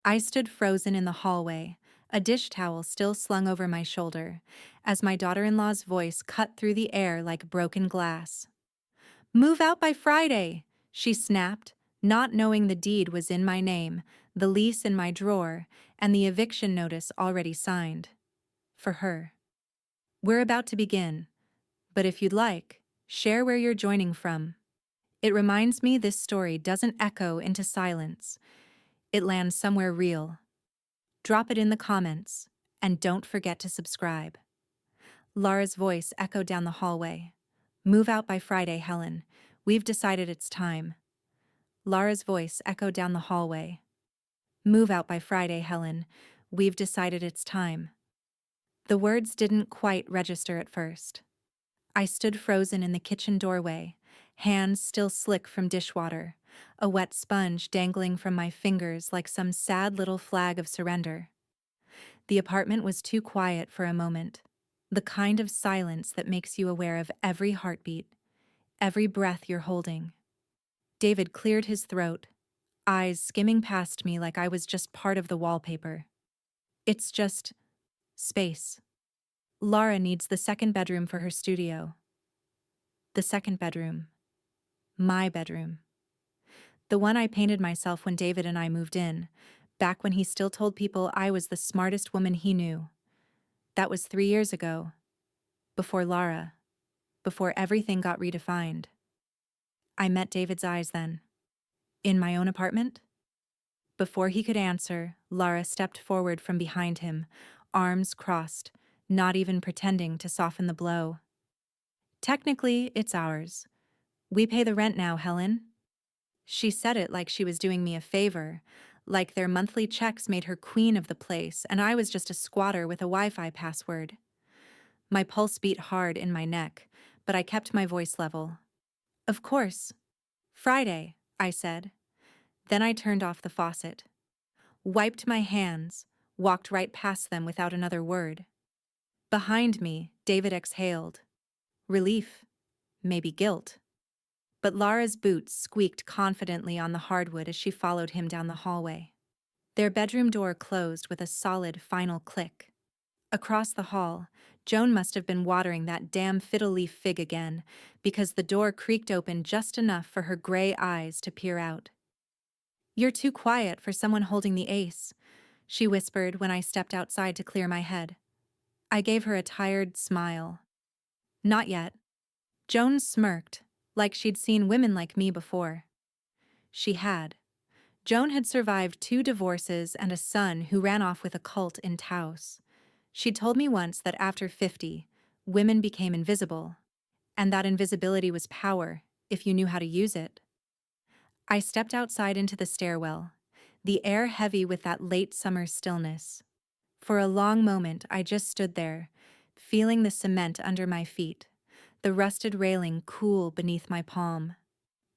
I stood frozen in the hallway, a dish towel still slung over my shoulder, as my daughter-in-law's voice cut through the air like broken glass. "Move out by Friday!" she snapped, not knowing the deed was in my name, the lease in my drawer, and the eviction notice already signed. For her. "We're about to begin, but if you'd like, share where you're joining from." It reminds me this story doesn't echo into silence. It lands somewhere real. Drop it in the comments, and don't forget to subscribe. Laura's voice echoed down the hallway. "Move out by Friday, Helen. We've decided it's time." Laura's voice echoed down the hallway. "Move out by Friday, Helen. We've decided it's time." The words didn't quite register at first. I stood frozen in the kitchen doorway, hands still slick from dishwater, a wet sponge dangling from my fingers like some sad little flag of surrender. The apartment was too quiet for a moment, the kind of silence that makes you aware of every heartbeat, every breath you're holding. David cleared his throat, eyes skimming past me like I was just part of the wallpaper. "It's just space. Laura needs the second bedroom for her studio." The second bedroom. My bedroom. The one I painted myself when David and I moved in, back when he still told people I was the smartest woman he knew. That was 3 years ago. Before Laura. Before everything got redefined. I met David's eyes then. In my own apartment? Before he could answer, Laura stepped forward from behind him, arms crossed, not even pretending to soften the blow. "Technically, it's ours. We pay the rent now, Helen." She said it like she was doing me a favor, like their monthly checks made her queen of the place and I was just a squatter with a Wi-Fi password. My pulse beat hard in my neck, but I kept my voice level. "Of course. Friday," I said. Then I turned off the faucet. Wiped my hands, walked right past them without another word. Behind me, David exhaled. Relief. Maybe guilt. But Laura's boots squeaked confidently on the hardwood as she followed him down the hallway. Their bedroom door closed with a solid final click. Across the hall, Joan must have been watering that damn fiddle leaf fig again, because the door creaked open just enough for her gray eyes to peer out. "You're too quiet for someone holding the ace," she whispered when I stepped outside to clear my head. I gave her a tired smile. "Not yet." Joan smirked, like she'd seen women like me before. She had. Joan had survived 2 divorces and a son who ran off with a cult in Taos. She'd told me once that after 50, women became invisible, and that invisibility was power, if you knew how to use it. I stepped outside into the stairwell, the air heavy with that late summer stillness. For a long moment I just stood there, feeling the cement under my feet, the rusted railing cool beneath my palm.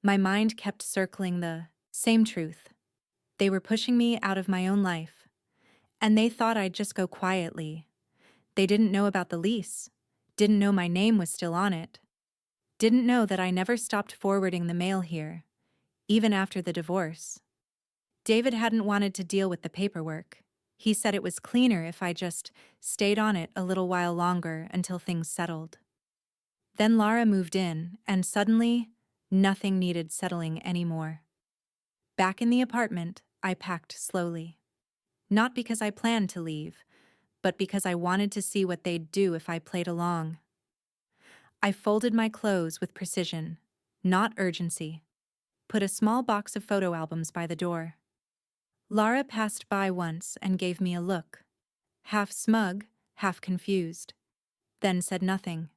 My mind kept circling the same truth. They were pushing me out of my own life, and they thought I'd just go quietly. They didn't know about the lease, didn't know my name was still on it, didn't know that I never stopped forwarding the mail here, even after the divorce. David hadn't wanted to deal with the paperwork. He said it was cleaner if I just stayed on it a little while longer until things settled. Then Laura moved in, and suddenly, nothing needed settling anymore. Back in the apartment, I packed slowly. Not because I planned to leave, but because I wanted to see what they'd do if I played along. I folded my clothes with precision, not urgency. Put a small box of photo albums by the door. Laura passed by once and gave me a look, half smug, half confused, then said nothing.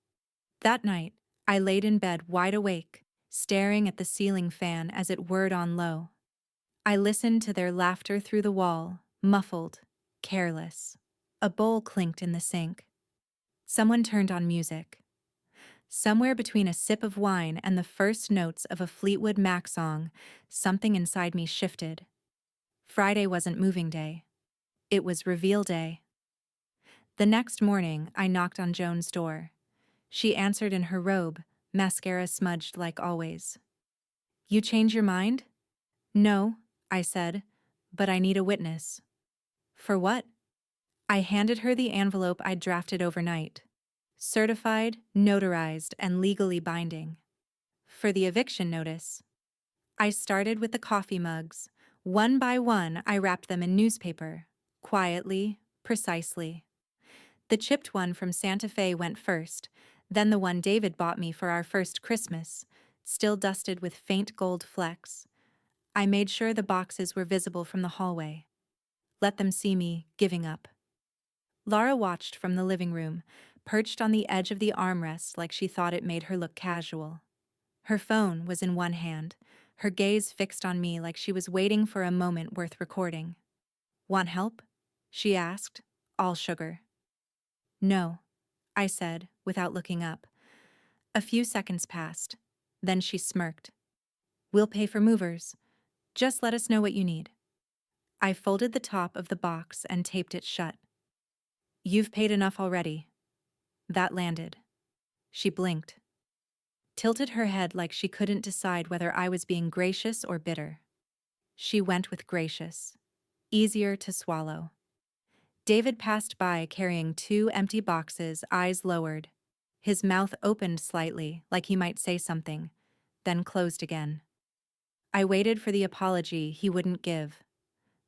That night, I laid in bed wide awake, staring at the ceiling fan as it whirred on low. I listened to their laughter through the wall, muffled, careless. A bowl clinked in the sink. Someone turned on music. Somewhere between a sip of wine and the first notes of a Fleetwood Mac song, something inside me shifted. Friday wasn't moving day. It was reveal day. The next morning, I knocked on Joan's door. She answered in her robe, mascara smudged like always. "You change your mind?" "No," I said, But I need a witness. For what? I handed her the envelope I'd drafted overnight. Certified, notarized, and legally binding. For the eviction notice, I started with the coffee mugs. One by one, I wrapped them in newspaper. Quietly, precisely. The chipped one from Santa Fe went first, then the one David bought me for our first Christmas, still dusted with faint gold flecks. I made sure the boxes were visible from the hallway. Let them see me giving up. Laura watched from the living room, perched on the edge of the armrest like she thought it made her look casual. Her phone was in one hand, her gaze fixed on me like she was waiting for a moment worth recording. Want help? She asked, all sugar. No, I said, without looking up. A few seconds passed. Then she smirked. We'll pay for movers. Just let us know what you need. I folded the top of the box and taped it shut. You've paid enough already. That landed. She blinked. Tilted her head like she couldn't decide whether I was being gracious or bitter. She went with gracious. Easier to swallow. David passed by carrying 2 empty boxes, eyes lowered. His mouth opened slightly, like he might say something, then closed again. I waited for the apology he wouldn't give.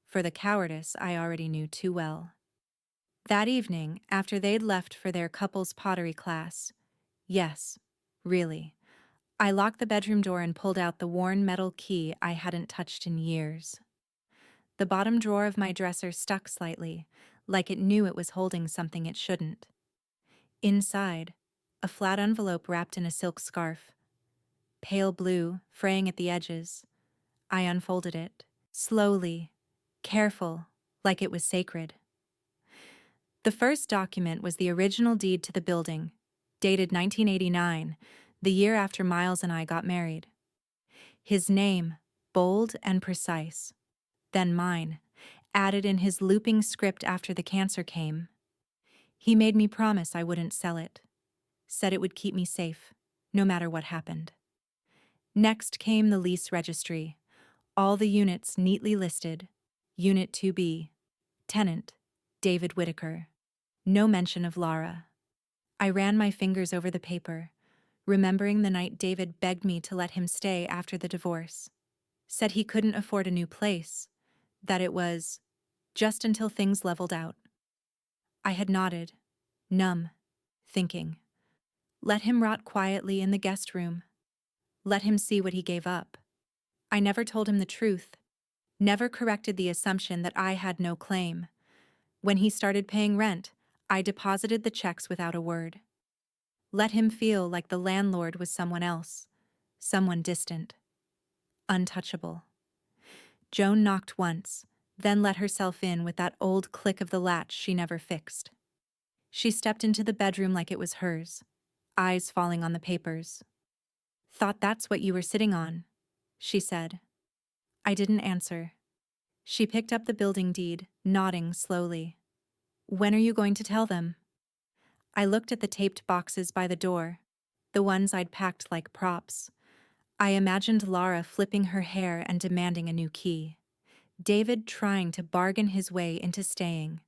For the cowardice I already knew too well. That evening, after they'd left for their couples pottery class, yes, really, I locked the bedroom door and pulled out the worn metal key I hadn't touched in years. The bottom drawer of my dresser stuck slightly, like it knew it was holding something it shouldn't. Inside, a flat envelope wrapped in a silk scarf. Pale blue, fraying at the edges. I unfolded it, slowly, careful, like it was sacred. The first document was the original deed to the building, dated 1989, the year after Miles and I got married. His name, bold and precise. Then mine, added in his looping script after the cancer came. He made me promise I wouldn't sell it. Said it would keep me safe, no matter what happened. Next came the lease registry, all the units neatly listed. Unit 2B, tenant, David Whitaker. No mention of Laura. I ran my fingers over the paper, remembering the night David begged me to let him stay after the divorce. Said he couldn't afford a new place, that it was just until things leveled out. I had nodded, numb, thinking. Let him rot quietly in the guest room. Let him see what he gave up. I never told him the truth, never corrected the assumption that I had no claim. When he started paying rent, I deposited the checks without a word. Let him feel like the landlord was someone else, someone distant, untouchable. Joan knocked once, then let herself in with that old click of the latch she never fixed. She stepped into the bedroom like it was hers, eyes falling on the papers. Thought that's what you were sitting on, she said. I didn't answer. She picked up the building deed, nodding slowly. When are you going to tell them? I looked at the taped boxes by the door, the ones I'd packed like props. I imagined Laura flipping her hair and demanding a new key. David trying to bargain his way into staying.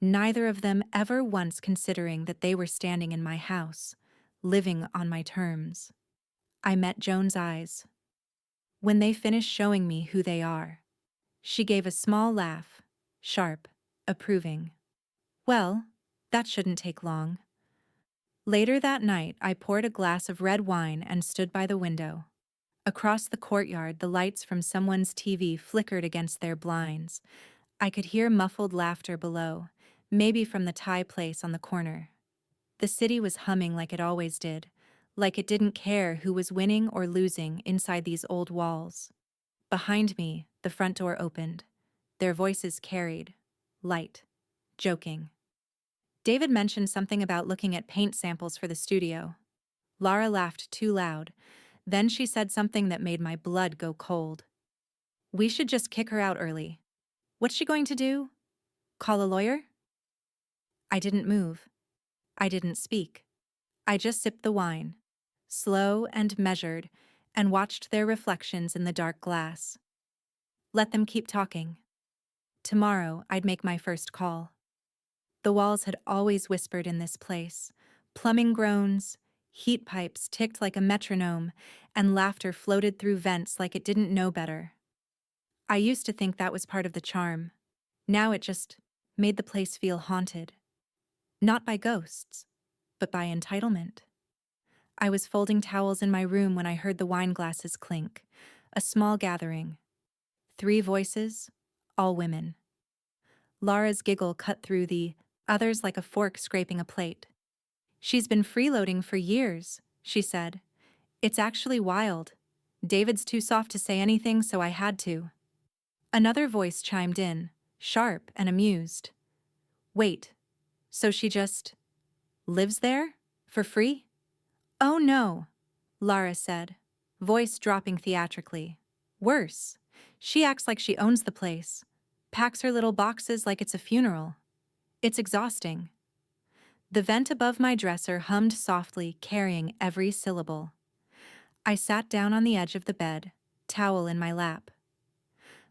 Neither of them ever once considering that they were standing in my house, living on my terms. I met Joan's eyes. When they finish showing me who they are, she gave a small laugh, sharp, approving. Well, that shouldn't take long. Later that night, I poured a glass of red wine and stood by the window. Across the courtyard, the lights from someone's TV flickered against their blinds. I could hear muffled laughter below, maybe from the Thai place on the corner. The city was humming like it always did, like it didn't care who was winning or losing inside these old walls. Behind me, the front door opened. Their voices carried, light, joking. David mentioned something about looking at paint samples for the studio. Laura laughed too loud. Then she said something that made my blood go cold. We should just kick her out early. What's she going to do? Call a lawyer? I didn't move. I didn't speak. I just sipped the wine, slow and measured, and watched their reflections in the dark glass. Let them keep talking. Tomorrow, I'd make my first call. The walls had always whispered in this place. Plumbing groans, heat pipes ticked like a metronome, and laughter floated through vents like it didn't know better. I used to think that was part of the charm. Now it just made the place feel haunted. Not by ghosts, but by entitlement. I was folding towels in my room when I heard the wine glasses clink. A small gathering. 3 voices, all women. Laura's giggle cut through the others like a fork scraping a plate. "She's been freeloading for years," she said. "It's actually wild. David's too soft to say anything, so I had to." Another voice chimed in, sharp and amused. "Wait, so she just lives there? For free?" "Oh no," Lara said, voice dropping theatrically. "Worse. She acts like she owns the place. Packs her little boxes like it's a funeral. It's exhausting." The vent above my dresser hummed softly, carrying every syllable. I sat down on the edge of the bed, towel in my lap.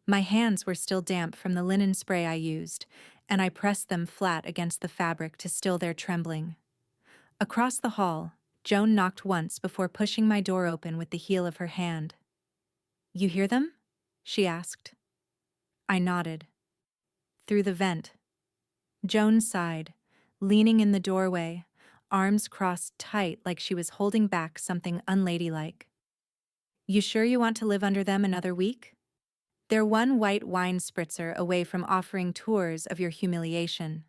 My hands were still damp from the linen spray I used, and I pressed them flat against the fabric to still their trembling. Across the hall, Joan knocked once before pushing my door open with the heel of her hand. "You hear them?" she asked. I nodded. "Through the vent." Joan sighed, leaning in the doorway, arms crossed tight like she was holding back something unladylike. "You sure you want to live under them another week? They're one white wine spritzer away from offering tours of your humiliation."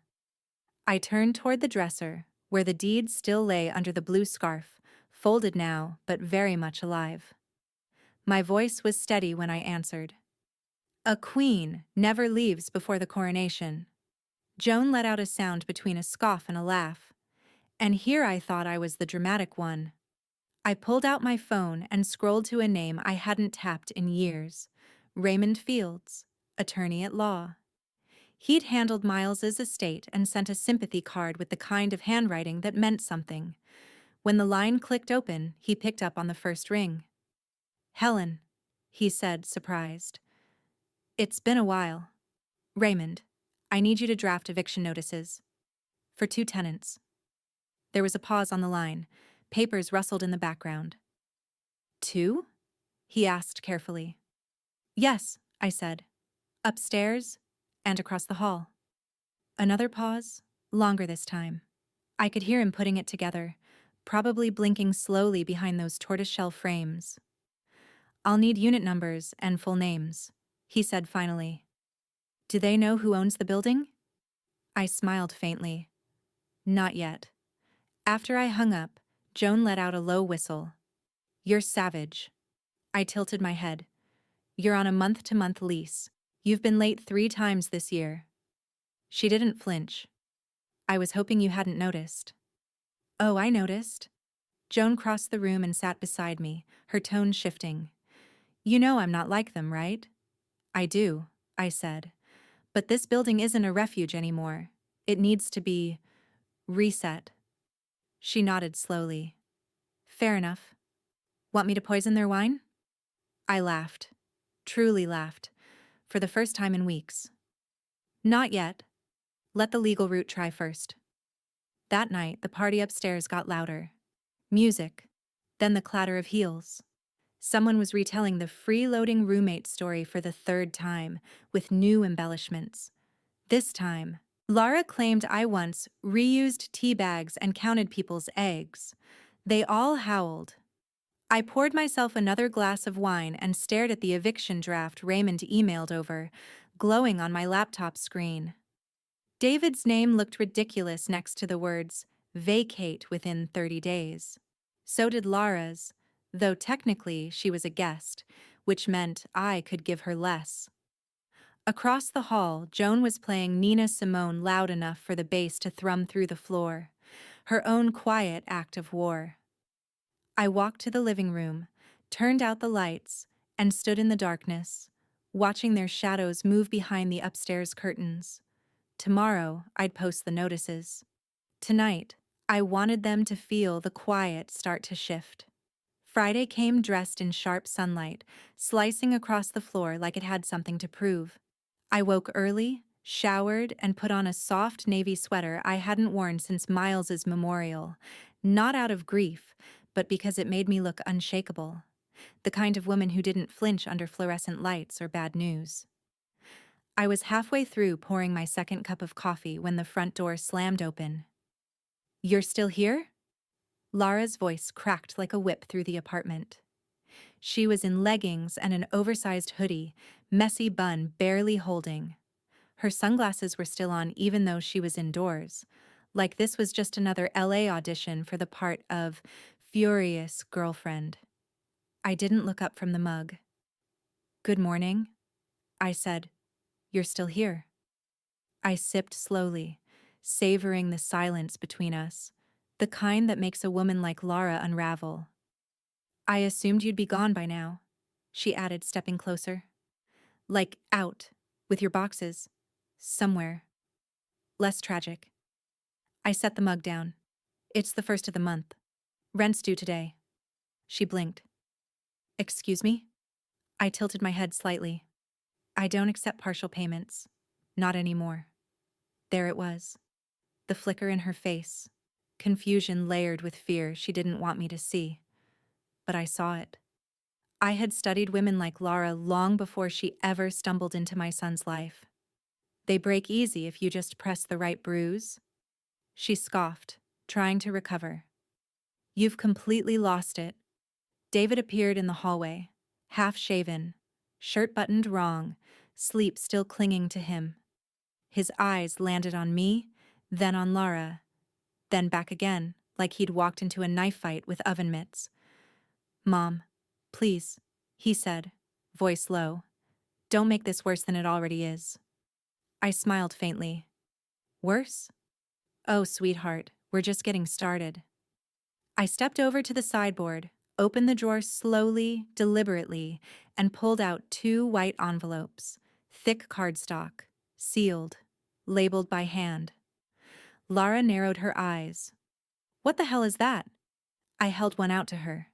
I turned toward the dresser, where the deed still lay under the blue scarf, folded now but very much alive. My voice was steady when I answered. "A queen never leaves before the coronation." Joan let out a sound between a scoff and a laugh. And here I thought I was the dramatic one. I pulled out my phone and scrolled to a name I hadn't tapped in years. Raymond Fields, attorney at law. He'd handled Miles's estate and sent a sympathy card with the kind of handwriting that meant something. When the line clicked open, he picked up on the first ring. "Helen," he said, surprised. "It's been a while. Raymond, I need you to draft eviction notices. For 2 tenants." There was a pause on the line. Papers rustled in the background. "2?" he asked carefully. "Yes," I said. "Upstairs and across the hall." Another pause, longer this time. I could hear him putting it together, probably blinking slowly behind those tortoiseshell frames. "I'll need unit numbers and full names," he said finally. "Do they know who owns the building?" I smiled faintly. "Not yet." After I hung up, Joan let out a low whistle. "You're savage." I tilted my head. "You're on a month-to-month lease. You've been late 3 times this year." She didn't flinch. "I was hoping you hadn't noticed." "Oh, I noticed." Joan crossed the room and sat beside me, her tone shifting. "You know I'm not like them, right?" "I do," I said. "But this building isn't a refuge anymore. It needs to be reset." She nodded slowly. "Fair enough. Want me to poison their wine?" I laughed. Truly laughed. For the first time in weeks. "Not yet. Let the legal route try first." That night, the party upstairs got louder. Music. Then the clatter of heels. Someone was retelling the freeloading roommate story for the 3rd time, with new embellishments. This time, Lara claimed I once reused tea bags and counted people's eggs. They all howled. I poured myself another glass of wine and stared at the eviction draft Raymond emailed over, glowing on my laptop screen. David's name looked ridiculous next to the words, "vacate within 30 days." So did Lara's, though technically she was a guest, which meant I could give her less. Across the hall, Joan was playing Nina Simone loud enough for the bass to thrum through the floor, her own quiet act of war. I walked to the living room, turned out the lights, and stood in the darkness, watching their shadows move behind the upstairs curtains. Tomorrow, I'd post the notices. Tonight, I wanted them to feel the quiet start to shift. Friday came dressed in sharp sunlight, slicing across the floor like it had something to prove. I woke early, showered, and put on a soft navy sweater I hadn't worn since Miles's memorial, not out of grief, but because it made me look unshakable, the kind of woman who didn't flinch under fluorescent lights or bad news. I was halfway through pouring my second cup of coffee when the front door slammed open. "You're still here?" Lara's voice cracked like a whip through the apartment. She was in leggings and an oversized hoodie, messy bun barely holding. Her sunglasses were still on even though she was indoors, like this was just another LA audition for the part of furious girlfriend. I didn't look up from the mug. "Good morning," I said. "You're still here." I sipped slowly, savoring the silence between us, the kind that makes a woman like Lara unravel. "I assumed you'd be gone by now," she added, stepping closer. "Like out, with your boxes. Somewhere. Less tragic." I set the mug down. "It's the first of the month. Rent's due today." She blinked. "Excuse me?" I tilted my head slightly. "I don't accept partial payments. Not anymore." There it was. The flicker in her face. Confusion layered with fear she didn't want me to see. But I saw it. I had studied women like Lara long before she ever stumbled into my son's life. They break easy if you just press the right bruise. She scoffed, trying to recover. "You've completely lost it." David appeared in the hallway, half-shaven, shirt buttoned wrong, sleep still clinging to him. His eyes landed on me, then on Lara, then back again, like he'd walked into a knife fight with oven mitts. "Mom, please," he said, voice low. "Don't make this worse than it already is." I smiled faintly. "Worse? Oh, sweetheart, we're just getting started." I stepped over to the sideboard, opened the drawer slowly, deliberately, and pulled out 2 white envelopes, thick cardstock, sealed, labeled by hand. Lara narrowed her eyes. "What the hell is that?" I held one out to her.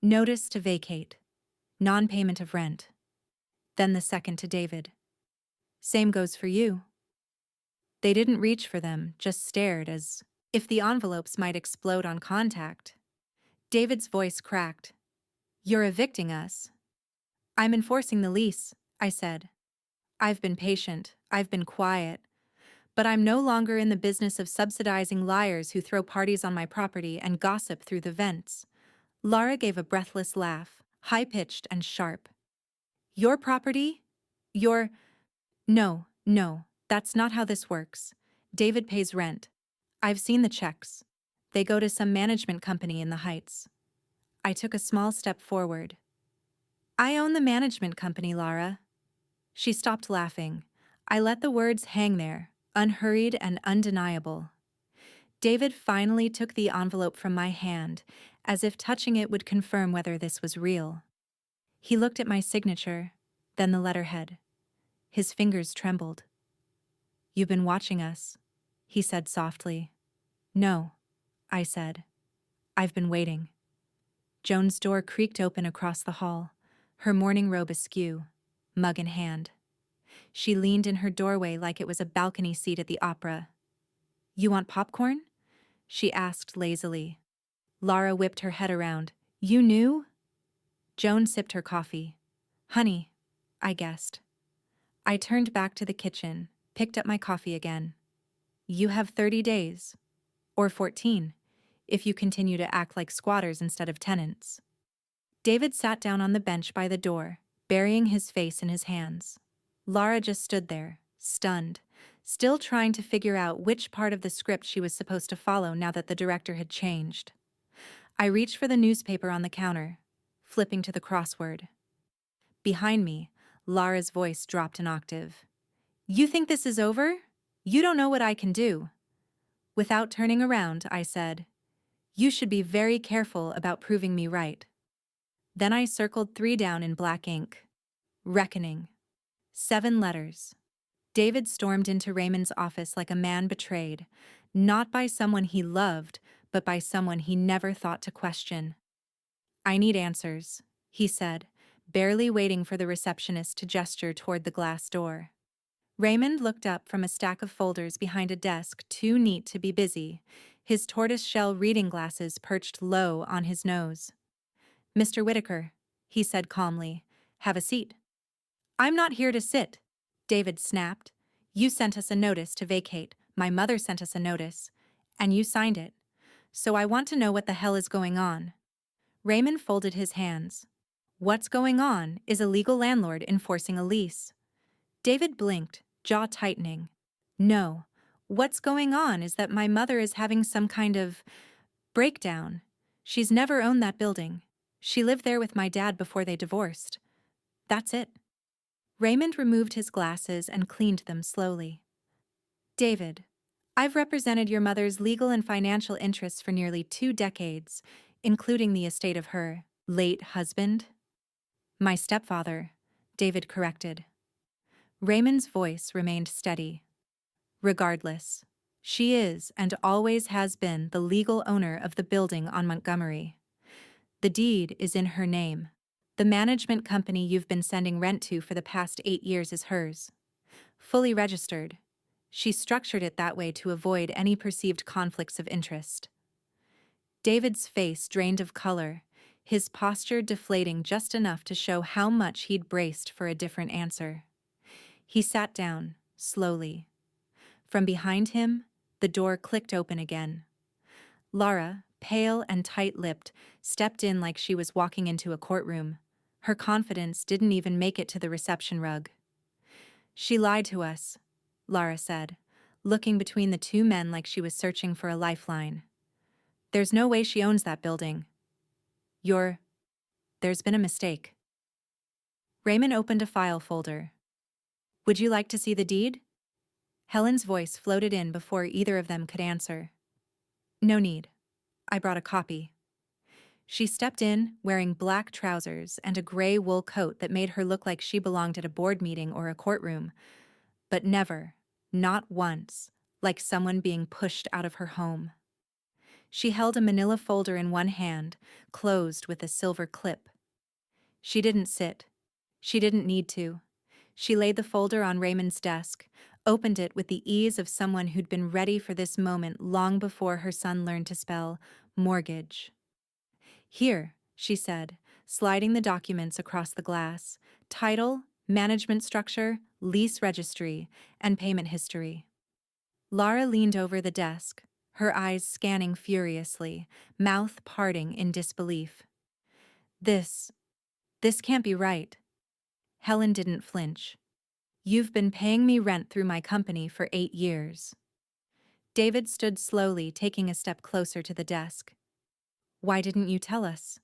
"Notice to vacate. Non-payment of rent." Then the second to David. "Same goes for you." They didn't reach for them, just stared as if the envelopes might explode on contact. David's voice cracked. "You're evicting us." "I'm enforcing the lease," I said. "I've been patient, I've been quiet, but I'm no longer in the business of subsidizing liars who throw parties on my property and gossip through the vents." Lara gave a breathless laugh, high-pitched and sharp. "Your property? Your—" "No, no, that's not how this works. David pays rent. I've seen the checks. They go to some management company in the Heights." I took a small step forward. "I own the management company, Lara." She stopped laughing. I let the words hang there, unhurried and undeniable. David finally took the envelope from my hand, as if touching it would confirm whether this was real. He looked at my signature, then the letterhead. His fingers trembled. "You've been watching us," he said softly. "No," I said. "I've been waiting." Joan's door creaked open across the hall, her morning robe askew, mug in hand. She leaned in her doorway like it was a balcony seat at the opera. "You want popcorn?" she asked lazily. Lara whipped her head around. "You knew?" Joan sipped her coffee. "Honey," I guessed. I turned back to the kitchen, picked up my coffee again. "You have 30 days. Or 14, if you continue to act like squatters instead of tenants." David sat down on the bench by the door, burying his face in his hands. Lara just stood there, stunned, still trying to figure out which part of the script she was supposed to follow now that the director had changed. I reached for the newspaper on the counter, flipping to the crossword. Behind me, Lara's voice dropped an octave. "You think this is over? You don't know what I can do." Without turning around, I said, "You should be very careful about proving me right." Then I circled 3 down in black ink. Reckoning. 7 letters. David stormed into Raymond's office like a man betrayed, not by someone he loved, but by someone he never thought to question. "I need answers," he said, barely waiting for the receptionist to gesture toward the glass door. Raymond looked up from a stack of folders behind a desk too neat to be busy, his tortoiseshell reading glasses perched low on his nose. "Mr. Whitaker," he said calmly, "have a seat." "I'm not here to sit," David snapped. "You sent us a notice to vacate, my mother sent us a notice, and you signed it. So I want to know what the hell is going on." Raymond folded his hands. "What's going on is a legal landlord enforcing a lease." David blinked, jaw tightening. "No. What's going on is that my mother is having some kind of breakdown. She's never owned that building. She lived there with my dad before they divorced. That's it." Raymond removed his glasses and cleaned them slowly. "David, I've represented your mother's legal and financial interests for nearly 2 decades, including the estate of her late husband." "My stepfather," David corrected. Raymond's voice remained steady. "Regardless, she is and always has been the legal owner of the building on Montgomery. The deed is in her name. The management company you've been sending rent to for the past 8 years is hers. Fully registered. She structured it that way to avoid any perceived conflicts of interest." David's face drained of color, his posture deflating just enough to show how much he'd braced for a different answer. He sat down, slowly. From behind him, the door clicked open again. Laura, pale and tight-lipped, stepped in like she was walking into a courtroom. Her confidence didn't even make it to the reception rug. "She lied to us," Laura said, looking between the two men like she was searching for a lifeline. "There's no way she owns that building. There's been a mistake." Raymond opened a file folder. "Would you like to see the deed?" Helen's voice floated in before either of them could answer. "No need. I brought a copy." She stepped in, wearing black trousers and a gray wool coat that made her look like she belonged at a board meeting or a courtroom, but never, not once, like someone being pushed out of her home. She held a manila folder in one hand, closed with a silver clip. She didn't sit. She didn't need to. She laid the folder on Raymond's desk, opened it with the ease of someone who'd been ready for this moment long before her son learned to spell mortgage. "Here," she said, sliding the documents across the glass. "Title, management structure, lease registry, and payment history." Laura leaned over the desk, her eyes scanning furiously, mouth parting in disbelief. This can't be right." Helen didn't flinch. "You've been paying me rent through my company for 8 years." David stood slowly, taking a step closer to the desk. "Why didn't you tell us?"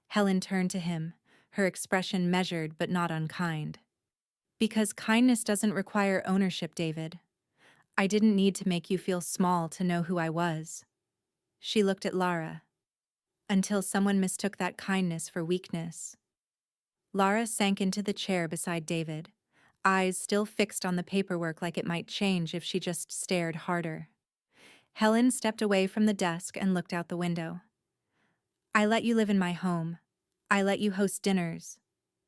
Helen turned to him, her expression measured but not unkind. "Because kindness doesn't require ownership, David. I didn't need to make you feel small to know who I was." She looked at Lara. "Until someone mistook that kindness for weakness." Lara sank into the chair beside David, eyes still fixed on the paperwork like it might change if she just stared harder. Helen stepped away from the desk and looked out the window. "I let you live in my home. I let you host dinners,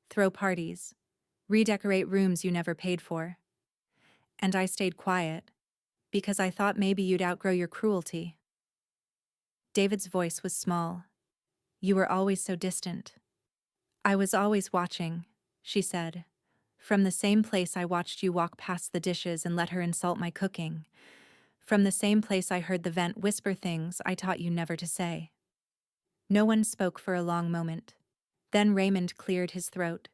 throw parties, redecorate rooms you never paid for. And I stayed quiet, because I thought maybe you'd outgrow your cruelty." David's voice was small. "You were always so distant." "I was always watching," she said. "From the same place I watched you walk past the dishes and let her insult my cooking. From the same place I heard the vent whisper things I taught you never to say." No one spoke for a long moment. Then Raymond cleared his throat.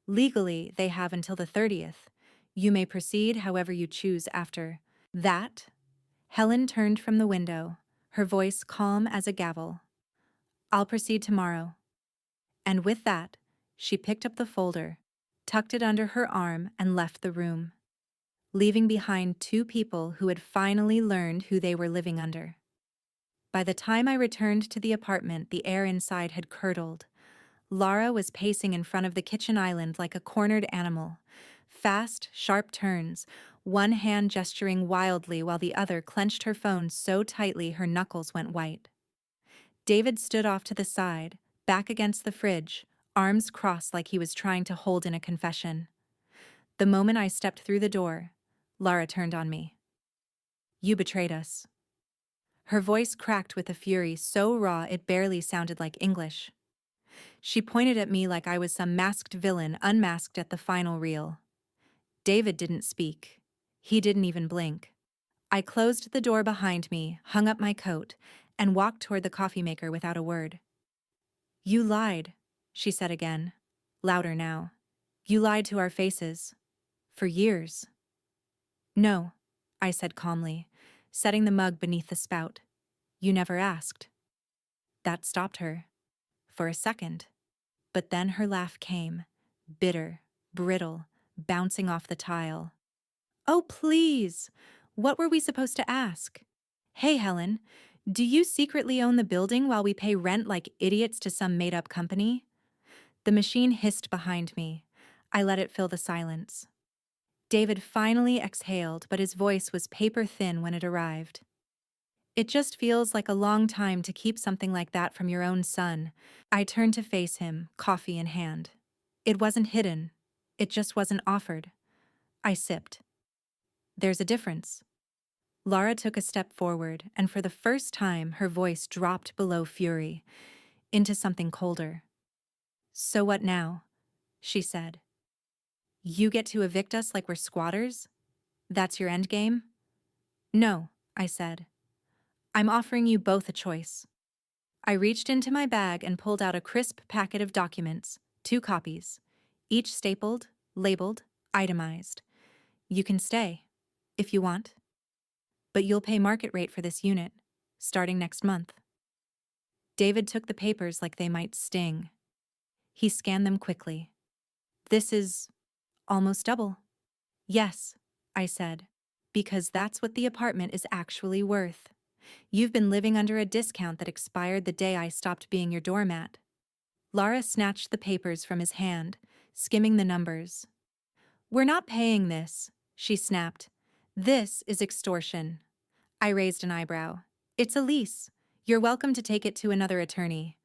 "Legally, they have until the 30th. You may proceed however you choose after that." Helen turned from the window, her voice calm as a gavel. "I'll proceed tomorrow." And with that, she picked up the folder, tucked it under her arm, and left the room, leaving behind two people who had finally learned who they were living under. By the time I returned to the apartment, the air inside had curdled. Lara was pacing in front of the kitchen island like a cornered animal. Fast, sharp turns, one hand gesturing wildly while the other clenched her phone so tightly her knuckles went white. David stood off to the side, back against the fridge, arms crossed like he was trying to hold in a confession. The moment I stepped through the door, Lara turned on me. You betrayed us. Her voice cracked with a fury so raw it barely sounded like English. She pointed at me like I was some masked villain unmasked at the final reel. David didn't speak. He didn't even blink. I closed the door behind me, hung up my coat, and walked toward the coffee maker without a word. You lied, she said again, louder now. You lied to our faces. For years. No, I said calmly, setting the mug beneath the spout. You never asked. That stopped her. For a second. But then her laugh came, bitter, brittle, bouncing off the tile. Oh, please! What were we supposed to ask? Hey, Helen, do you secretly own the building while we pay rent like idiots to some made-up company? The machine hissed behind me. I let it fill the silence. David finally exhaled, but his voice was paper-thin when it arrived. It just feels like a long time to keep something like that from your own son. I turned to face him, coffee in hand. It wasn't hidden. It just wasn't offered. I sipped. There's a difference. Lara took a step forward, and for the first time, her voice dropped below fury, into something colder. So what now? She said. You get to evict us like we're squatters? That's your endgame? No, I said. I'm offering you both a choice. I reached into my bag and pulled out a crisp packet of documents, 2 copies, each stapled, labeled, itemized. You can stay, if you want. But you'll pay market rate for this unit, starting next month. David took the papers like they might sting. He scanned them quickly. This is almost double. Yes, I said, because that's what the apartment is actually worth. You've been living under a discount that expired the day I stopped being your doormat. Lara snatched the papers from his hand, skimming the numbers. We're not paying this, she snapped. This is extortion. I raised an eyebrow. It's a lease. You're welcome to take it to another attorney.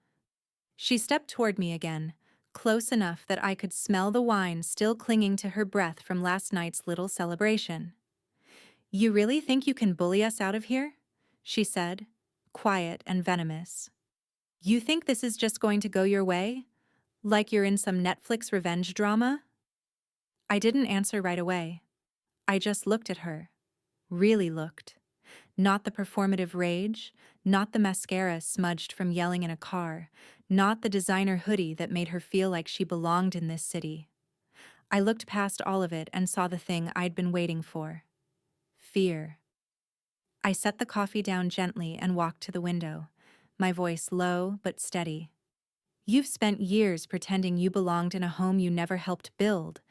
She stepped toward me again, close enough that I could smell the wine still clinging to her breath from last night's little celebration. You really think you can bully us out of here? She said, quiet and venomous. You think this is just going to go your way? Like you're in some Netflix revenge drama? I didn't answer right away. I just looked at her. Really looked. Not the performative rage, not the mascara smudged from yelling in a car, not the designer hoodie that made her feel like she belonged in this city. I looked past all of it and saw the thing I'd been waiting for. Fear. I set the coffee down gently and walked to the window, my voice low but steady. You've spent years pretending you belonged in a home you never helped build,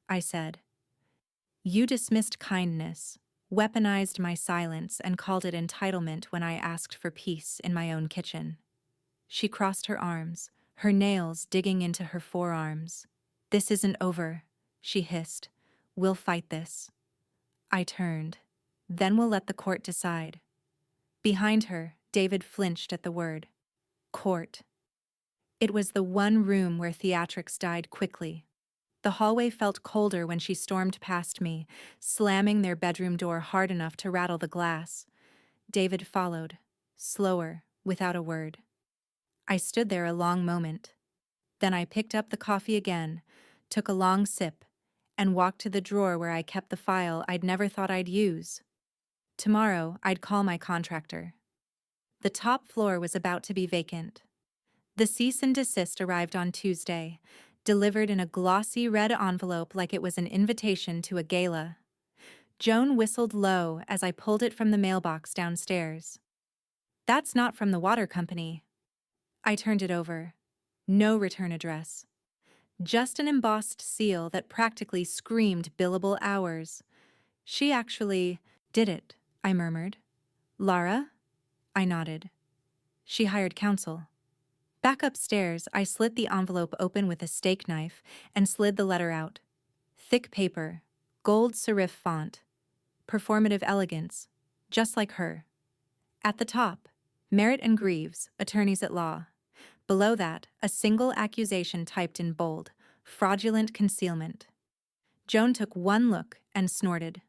I said. You dismissed kindness, weaponized my silence, and called it entitlement when I asked for peace in my own kitchen. She crossed her arms, her nails digging into her forearms. This isn't over, she hissed. We'll fight this. I turned. Then we'll let the court decide. Behind her, David flinched at the word. Court. It was the one room where theatrics died quickly. The hallway felt colder when she stormed past me, slamming their bedroom door hard enough to rattle the glass. David followed, slower, without a word. I stood there a long moment. Then I picked up the coffee again, took a long sip, and walked to the drawer where I kept the file I'd never thought I'd use. Tomorrow, I'd call my contractor. The top floor was about to be vacant. The cease and desist arrived on Tuesday, delivered in a glossy red envelope like it was an invitation to a gala. Joan whistled low as I pulled it from the mailbox downstairs. That's not from the water company. I turned it over. No return address. Just an embossed seal that practically screamed billable hours. She actually did it, I murmured. Lara? I nodded. She hired counsel. Back upstairs, I slit the envelope open with a steak knife and slid the letter out. Thick paper, gold serif font, performative elegance, just like her. At the top, Merritt and Greaves, attorneys at law. Below that, a single accusation typed in bold, fraudulent concealment. Joan took one look and snorted.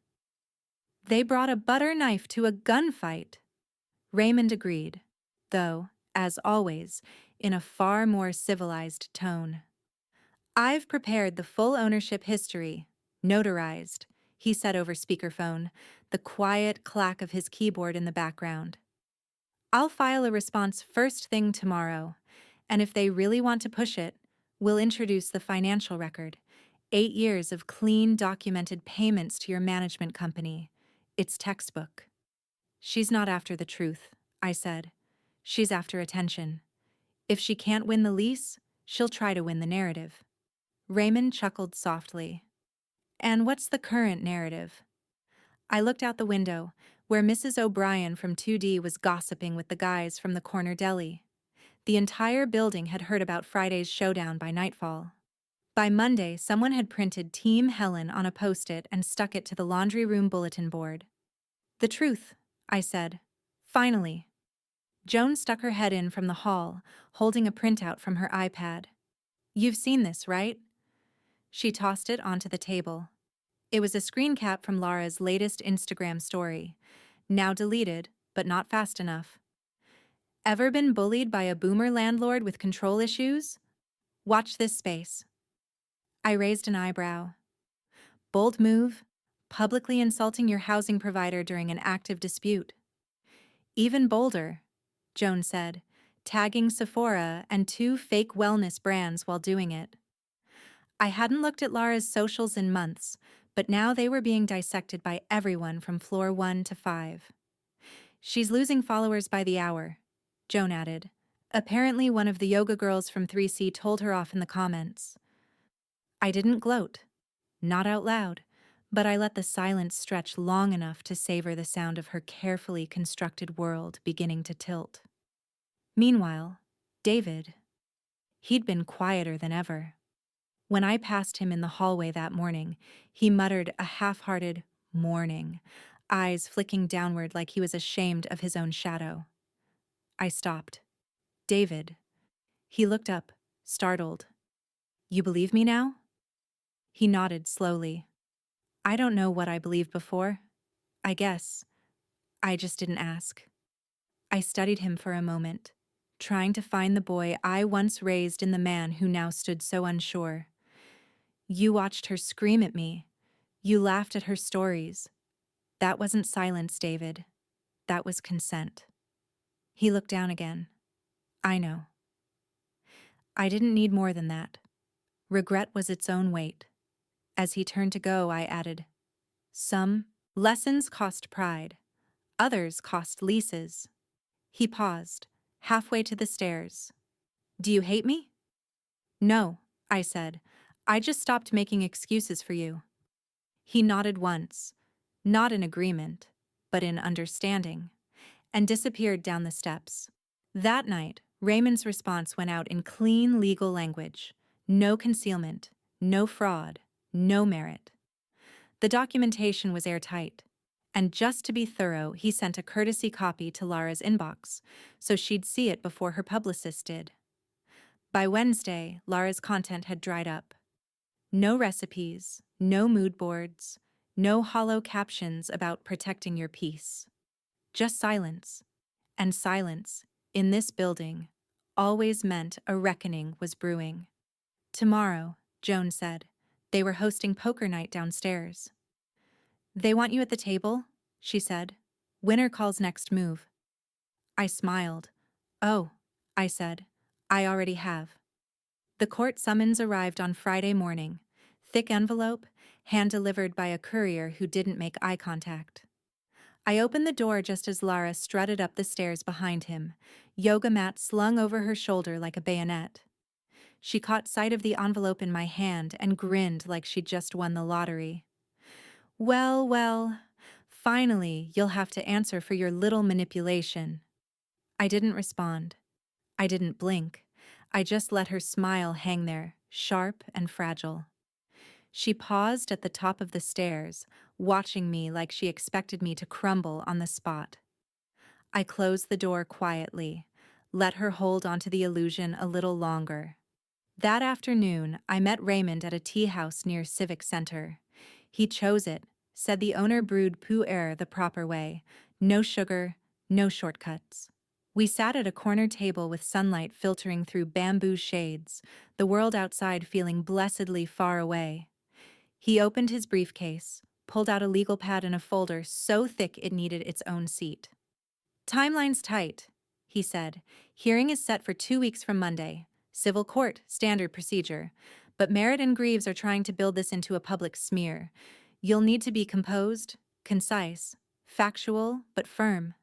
They brought a butter knife to a gunfight. Raymond agreed, though, as always, in a far more civilized tone. I've prepared the full ownership history, notarized, he said over speakerphone, the quiet clack of his keyboard in the background. I'll file a response first thing tomorrow, and if they really want to push it, we'll introduce the financial record. 8 years of clean, documented payments to your management company. It's textbook. She's not after the truth, I said. She's after attention. If she can't win the lease, she'll try to win the narrative. Raymond chuckled softly. And what's the current narrative? I looked out the window, where Mrs. O'Brien from 2D was gossiping with the guys from the corner deli. The entire building had heard about Friday's showdown by nightfall. By Monday, someone had printed Team Helen on a post-it and stuck it to the laundry room bulletin board. The truth, I said. Finally. Joan stuck her head in from the hall, holding a printout from her iPad. You've seen this, right? She tossed it onto the table. It was a screen cap from Laura's latest Instagram story. Now deleted, but not fast enough. Ever been bullied by a boomer landlord with control issues? Watch this space. I raised an eyebrow. Bold move, publicly insulting your housing provider during an active dispute. Even bolder, Joan said, tagging Sephora and 2 fake wellness brands while doing it. I hadn't looked at Laura's socials in months, but now they were being dissected by everyone from floor 1 to 5. She's losing followers by the hour, Joan added. Apparently one of the yoga girls from 3C told her off in the comments. I didn't gloat. Not out loud, but I let the silence stretch long enough to savor the sound of her carefully constructed world beginning to tilt. Meanwhile, David. He'd been quieter than ever. When I passed him in the hallway that morning, he muttered a half-hearted morning, eyes flicking downward like he was ashamed of his own shadow. I stopped. David. He looked up, startled. You believe me now? He nodded slowly. I don't know what I believed before. I guess. I just didn't ask. I studied him for a moment, trying to find the boy I once raised in the man who now stood so unsure. You watched her scream at me. You laughed at her stories. That wasn't silence, David. That was consent. He looked down again. I know. I didn't need more than that. Regret was its own weight. As he turned to go, I added, some lessons cost pride. Others cost leases. He paused, halfway to the stairs. Do you hate me? No, I said. I just stopped making excuses for you. He nodded once, not in agreement, but in understanding, and disappeared down the steps. That night, Raymond's response went out in clean legal language. No concealment, no fraud, no merit. The documentation was airtight, and just to be thorough, he sent a courtesy copy to Laura's inbox, so she'd see it before her publicist did. By Wednesday, Laura's content had dried up. No recipes, no mood boards, no hollow captions about protecting your peace. Just silence. And silence, in this building, always meant a reckoning was brewing. Tomorrow, Joan said, they were hosting poker night downstairs. They want you at the table, she said. Winner calls next move. I smiled. Oh, I said, I already have. The court summons arrived on Friday morning. Thick envelope, hand-delivered by a courier who didn't make eye contact. I opened the door just as Lara strutted up the stairs behind him, yoga mat slung over her shoulder like a bayonet. She caught sight of the envelope in my hand and grinned like she'd just won the lottery. Well, well, finally you'll have to answer for your little manipulation. I didn't respond. I didn't blink. I just let her smile hang there, sharp and fragile. She paused at the top of the stairs, watching me like she expected me to crumble on the spot. I closed the door quietly, let her hold onto the illusion a little longer. That afternoon, I met Raymond at a tea house near Civic Center. He chose it, said the owner brewed pu'er the proper way. No sugar, no shortcuts. We sat at a corner table with sunlight filtering through bamboo shades, the world outside feeling blessedly far away. He opened his briefcase, pulled out a legal pad and a folder so thick it needed its own seat. "Timeline's tight," he said. "Hearing is set for 2 weeks from Monday. Civil court, standard procedure. But Merritt and Greaves are trying to build this into a public smear. You'll need to be composed, concise, factual, but firm."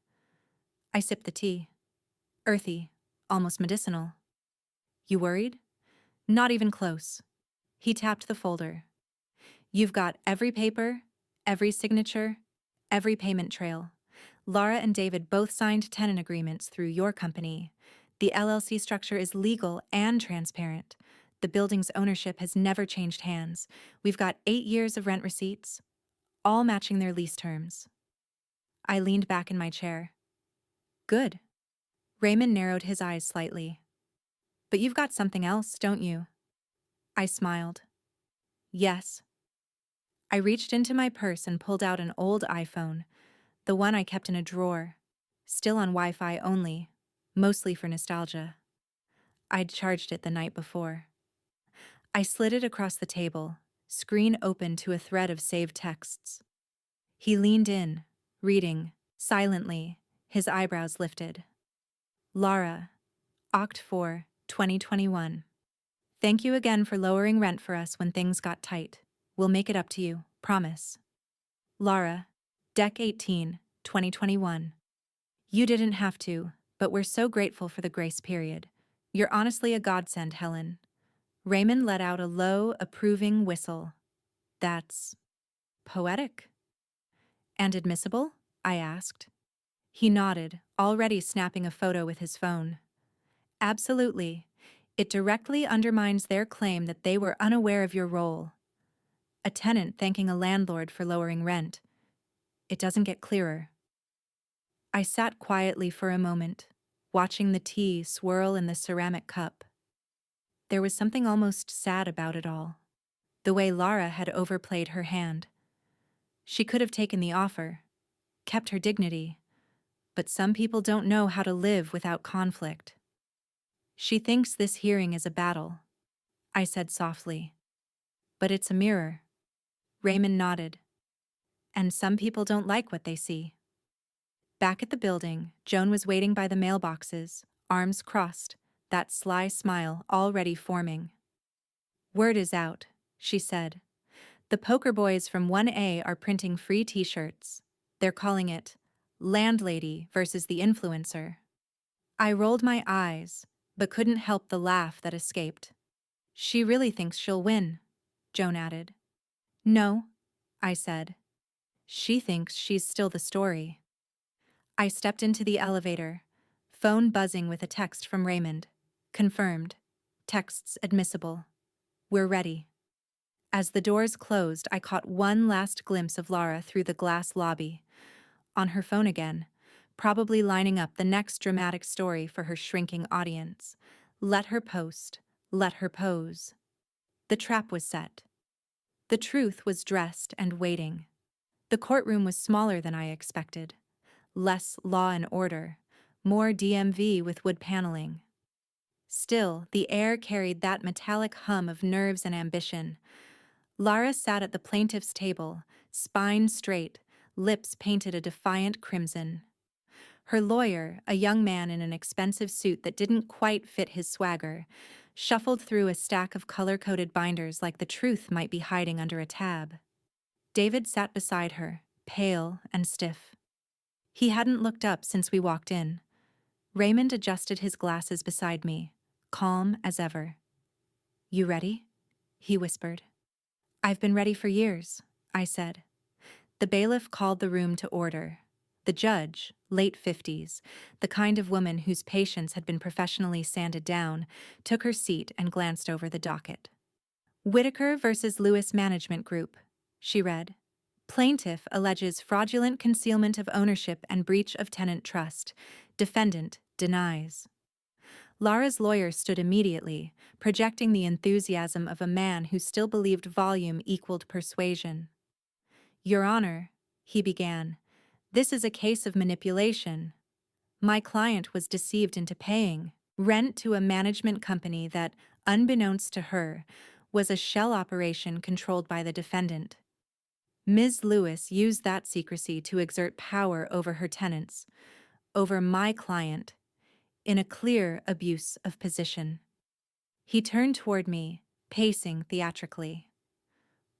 I sipped the tea. Earthy, almost medicinal. "You worried?" "Not even close." He tapped the folder. "You've got every paper, every signature, every payment trail. Laura and David both signed tenant agreements through your company. The LLC structure is legal and transparent. The building's ownership has never changed hands. We've got 8 years of rent receipts, all matching their lease terms." I leaned back in my chair. "Good." Raymond narrowed his eyes slightly. "But you've got something else, don't you?" I smiled. "Yes." I reached into my purse and pulled out an old iPhone, the one I kept in a drawer, still on Wi-Fi only, mostly for nostalgia. I'd charged it the night before. I slid it across the table, screen open to a thread of saved texts. He leaned in, reading, silently, his eyebrows lifted. "Laura, Oct 4, 2021. Thank you again for lowering rent for us when things got tight. We'll make it up to you, promise. Laura, Dec 18, 2021. You didn't have to, but we're so grateful for the grace period. You're honestly a godsend, Helen." Raymond let out a low, approving whistle. "That's poetic." "And admissible?" I asked. He nodded, already snapping a photo with his phone. "Absolutely. It directly undermines their claim that they were unaware of your role. A tenant thanking a landlord for lowering rent. It doesn't get clearer." I sat quietly for a moment, watching the tea swirl in the ceramic cup. There was something almost sad about it all. The way Laura had overplayed her hand. She could have taken the offer, kept her dignity, but some people don't know how to live without conflict. "She thinks this hearing is a battle," I said softly. "But it's a mirror." Raymond nodded. "And some people don't like what they see." Back at the building, Joan was waiting by the mailboxes, arms crossed, that sly smile already forming. "Word is out," she said. "The poker boys from 1A are printing free t-shirts. They're calling it Landlady versus the Influencer." I rolled my eyes, but couldn't help the laugh that escaped. "She really thinks she'll win," Joan added. "No," I said. "She thinks she's still the story." I stepped into the elevator, phone buzzing with a text from Raymond. Confirmed. Texts admissible. We're ready. As the doors closed, I caught one last glimpse of Laura through the glass lobby. On her phone again, probably lining up the next dramatic story for her shrinking audience. Let her post. Let her pose. The trap was set. The truth was dressed and waiting. The courtroom was smaller than I expected. Less law and order, more DMV with wood paneling. Still, the air carried that metallic hum of nerves and ambition. Lara sat at the plaintiff's table, spine straight, lips painted a defiant crimson. Her lawyer, a young man in an expensive suit that didn't quite fit his swagger, shuffled through a stack of color-coded binders like the truth might be hiding under a tab. David sat beside her, pale and stiff. He hadn't looked up since we walked in. Raymond adjusted his glasses beside me, calm as ever. "You ready?" he whispered. "I've been ready for years," I said. The bailiff called the room to order. The judge, late 50s, the kind of woman whose patience had been professionally sanded down, took her seat and glanced over the docket. "Whitaker versus Lewis Management Group," she read. "Plaintiff alleges fraudulent concealment of ownership and breach of tenant trust. Defendant denies." Lara's lawyer stood immediately, projecting the enthusiasm of a man who still believed volume equaled persuasion. Your Honor, he began, this is a case of manipulation. My client was deceived into paying rent to a management company that, unbeknownst to her, was a shell operation controlled by the defendant. Ms. Lewis used that secrecy to exert power over her tenants, over my client, in a clear abuse of position. He turned toward me, pacing theatrically.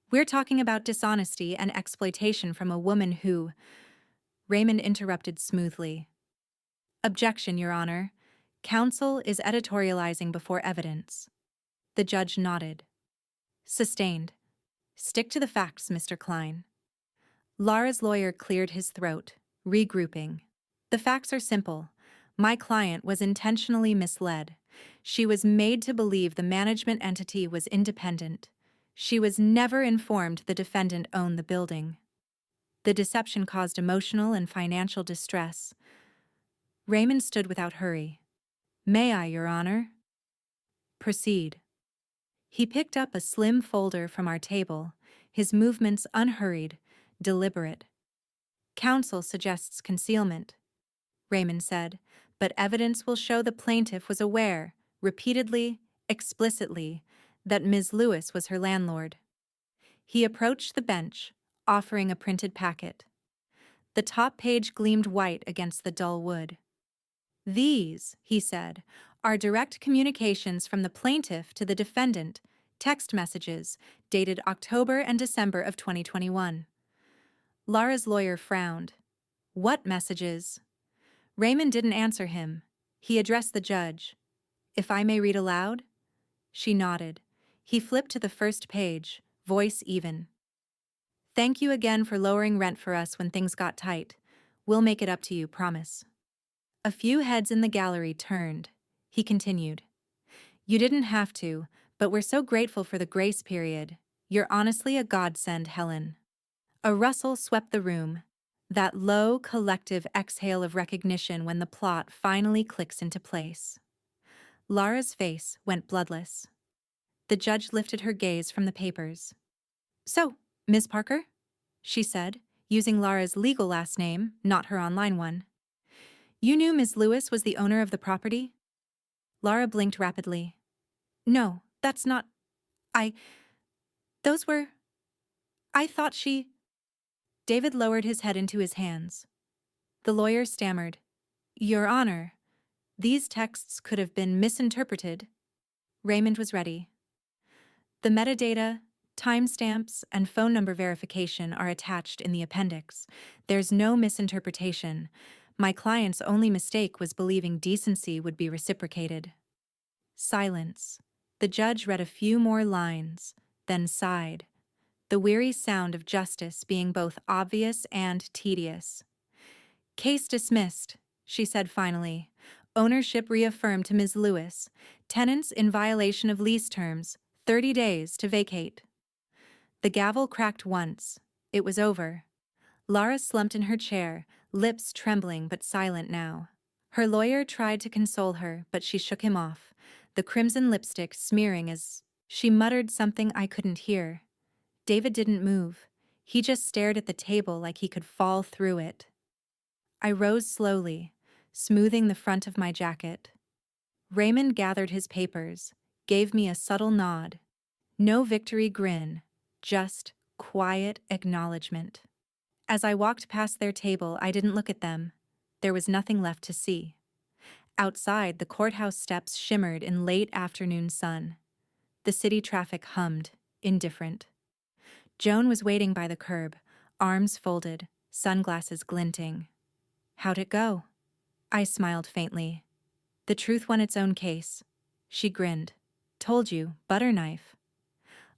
We're talking about dishonesty and exploitation from a woman who... Raymond interrupted smoothly. Objection, Your Honor. Counsel is editorializing before evidence. The judge nodded. Sustained. Stick to the facts, Mr. Klein. Lara's lawyer cleared his throat, regrouping. The facts are simple. My client was intentionally misled. She was made to believe the management entity was independent. She was never informed the defendant owned the building. The deception caused emotional and financial distress. Raymond stood without hurry. May I, Your Honor? Proceed. He picked up a slim folder from our table, his movements unhurried, deliberate. Counsel suggests concealment, Raymond said, but evidence will show the plaintiff was aware, repeatedly, explicitly, that Ms. Lewis was her landlord. He approached the bench, offering a printed packet. The top page gleamed white against the dull wood. These, he said, are direct communications from the plaintiff to the defendant, text messages dated October and December of 2021. Lara's lawyer frowned. What messages? Raymond didn't answer him. He addressed the judge. If I may read aloud? She nodded. He flipped to the first page, voice even. Thank you again for lowering rent for us when things got tight. We'll make it up to you, promise. A few heads in the gallery turned. He continued. You didn't have to, but we're so grateful for the grace period. You're honestly a godsend, Helen. A rustle swept the room. That low, collective exhale of recognition when the plot finally clicks into place. Lara's face went bloodless. The judge lifted her gaze from the papers. So, Ms. Parker? She said, using Lara's legal last name, not her online one. You knew Ms. Lewis was the owner of the property? Lara blinked rapidly. No, that's not... Those were... I thought she... David lowered his head into his hands. The lawyer stammered. Your Honor, these texts could have been misinterpreted. Raymond was ready. The metadata, timestamps, and phone number verification are attached in the appendix. There's no misinterpretation. My client's only mistake was believing decency would be reciprocated. Silence. The judge read a few more lines, then sighed, the weary sound of justice being both obvious and tedious. Case dismissed, she said finally. Ownership reaffirmed to Ms. Lewis. Tenants in violation of lease terms, 30 days to vacate. The gavel cracked once. It was over. Lara slumped in her chair, lips trembling but silent now. Her lawyer tried to console her, but she shook him off, the crimson lipstick smearing as she muttered something I couldn't hear. David didn't move. He just stared at the table like he could fall through it. I rose slowly, smoothing the front of my jacket. Raymond gathered his papers, gave me a subtle nod. No victory grin, just quiet acknowledgement. As I walked past their table, I didn't look at them. There was nothing left to see. Outside, the courthouse steps shimmered in late afternoon sun. The city traffic hummed, indifferent. Joan was waiting by the curb, arms folded, sunglasses glinting. How'd it go? I smiled faintly. The truth won its own case. She grinned. Told you, butter knife.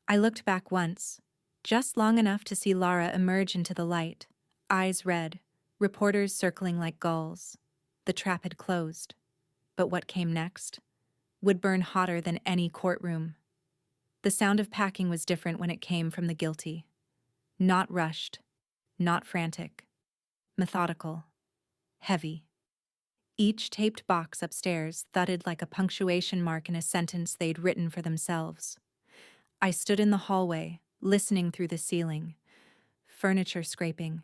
I looked back once, just long enough to see Lara emerge into the light, eyes red, reporters circling like gulls. The trap had closed. But what came next would burn hotter than any courtroom. The sound of packing was different when it came from the guilty. Not rushed, not frantic. Methodical. Heavy. Each taped box upstairs thudded like a punctuation mark in a sentence they'd written for themselves. I stood in the hallway, listening through the ceiling. furniture scraping.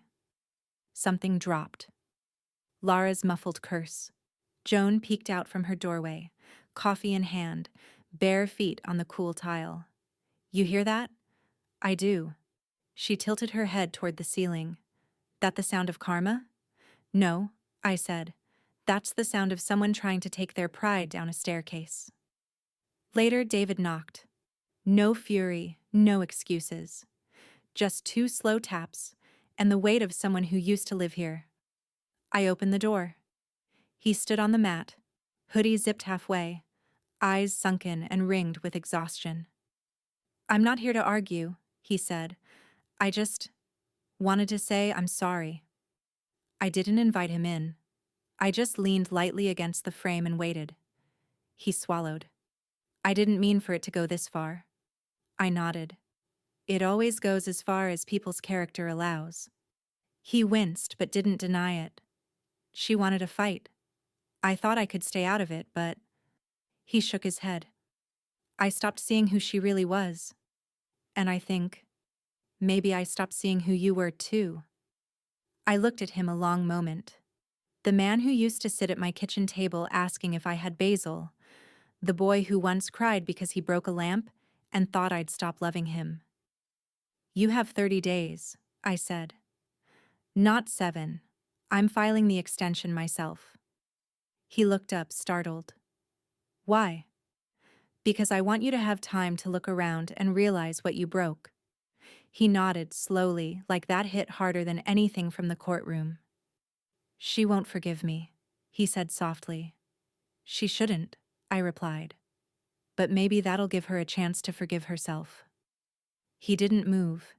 Something dropped. Lara's muffled curse. Joan peeked out from her doorway, coffee in hand, bare feet on the cool tile. You hear that? I do. She tilted her head toward the ceiling. That the sound of karma? No, I said. That's the sound of someone trying to take their pride down a staircase. Later, David knocked. No fury, no excuses. Just 2 slow taps, and the weight of someone who used to live here. I opened the door. He stood on the mat, hoodie zipped halfway, eyes sunken and ringed with exhaustion. I'm not here to argue, he said. I just wanted to say I'm sorry. I didn't invite him in. I just leaned lightly against the frame and waited. He swallowed. I didn't mean for it to go this far. I nodded. It always goes as far as people's character allows. He winced but didn't deny it. She wanted a fight. I thought I could stay out of it, but... He shook his head. I stopped seeing who she really was. And I think, maybe I stopped seeing who you were too. I looked at him a long moment. The man who used to sit at my kitchen table asking if I had basil. The boy who once cried because he broke a lamp and thought I'd stop loving him. You have 30 days, I said. Not 7. I'm filing the extension myself. He looked up, startled. Why? Because I want you to have time to look around and realize what you broke. He nodded slowly, like that hit harder than anything from the courtroom. She won't forgive me, he said softly. She shouldn't, I replied. But maybe that'll give her a chance to forgive herself. He didn't move.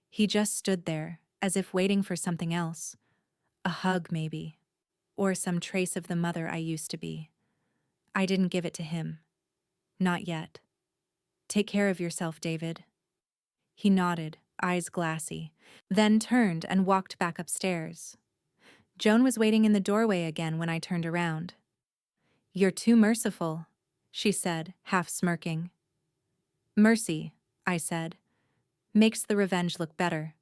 He just stood there, as if waiting for something else. A hug, maybe. Or some trace of the mother I used to be. I didn't give it to him. Not yet. Take care of yourself, David. He nodded, eyes glassy, then turned and walked back upstairs. Joan was waiting in the doorway again when I turned around. You're too merciful, she said, half smirking. Mercy, I said, makes the revenge look better.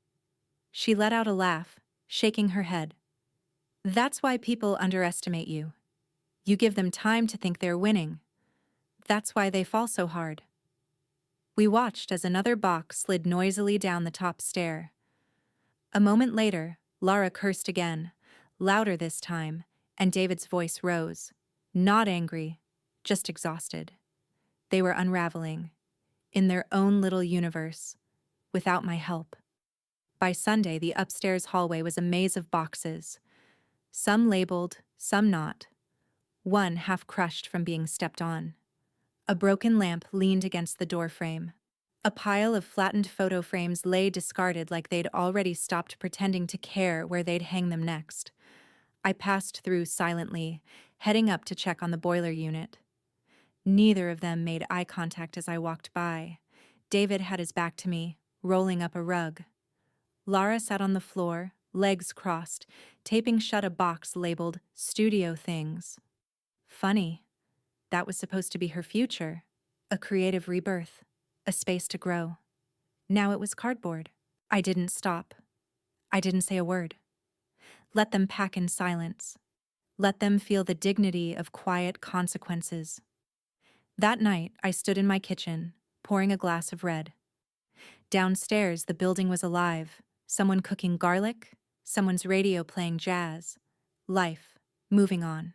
She let out a laugh, shaking her head. That's why people underestimate you. You give them time to think they're winning. That's why they fall so hard. We watched as another box slid noisily down the top stair. A moment later, Lara cursed again, louder this time, and David's voice rose. Not angry, just exhausted. They were unraveling, in their own little universe, without my help. By Sunday, the upstairs hallway was a maze of boxes, some labeled, some not, one half crushed from being stepped on. A broken lamp leaned against the doorframe. A pile of flattened photo frames lay discarded like they'd already stopped pretending to care where they'd hang them next. I passed through silently, heading up to check on the boiler unit. Neither of them made eye contact as I walked by. David had his back to me, rolling up a rug. Lara sat on the floor, legs crossed, taping shut a box labeled Studio Things. Funny. That was supposed to be her future. A creative rebirth. A space to grow. Now it was cardboard. I didn't stop. I didn't say a word. Let them pack in silence. Let them feel the dignity of quiet consequences. That night, I stood in my kitchen, pouring a glass of red. Downstairs, the building was alive. Someone cooking garlic, someone's radio playing jazz. Life, moving on.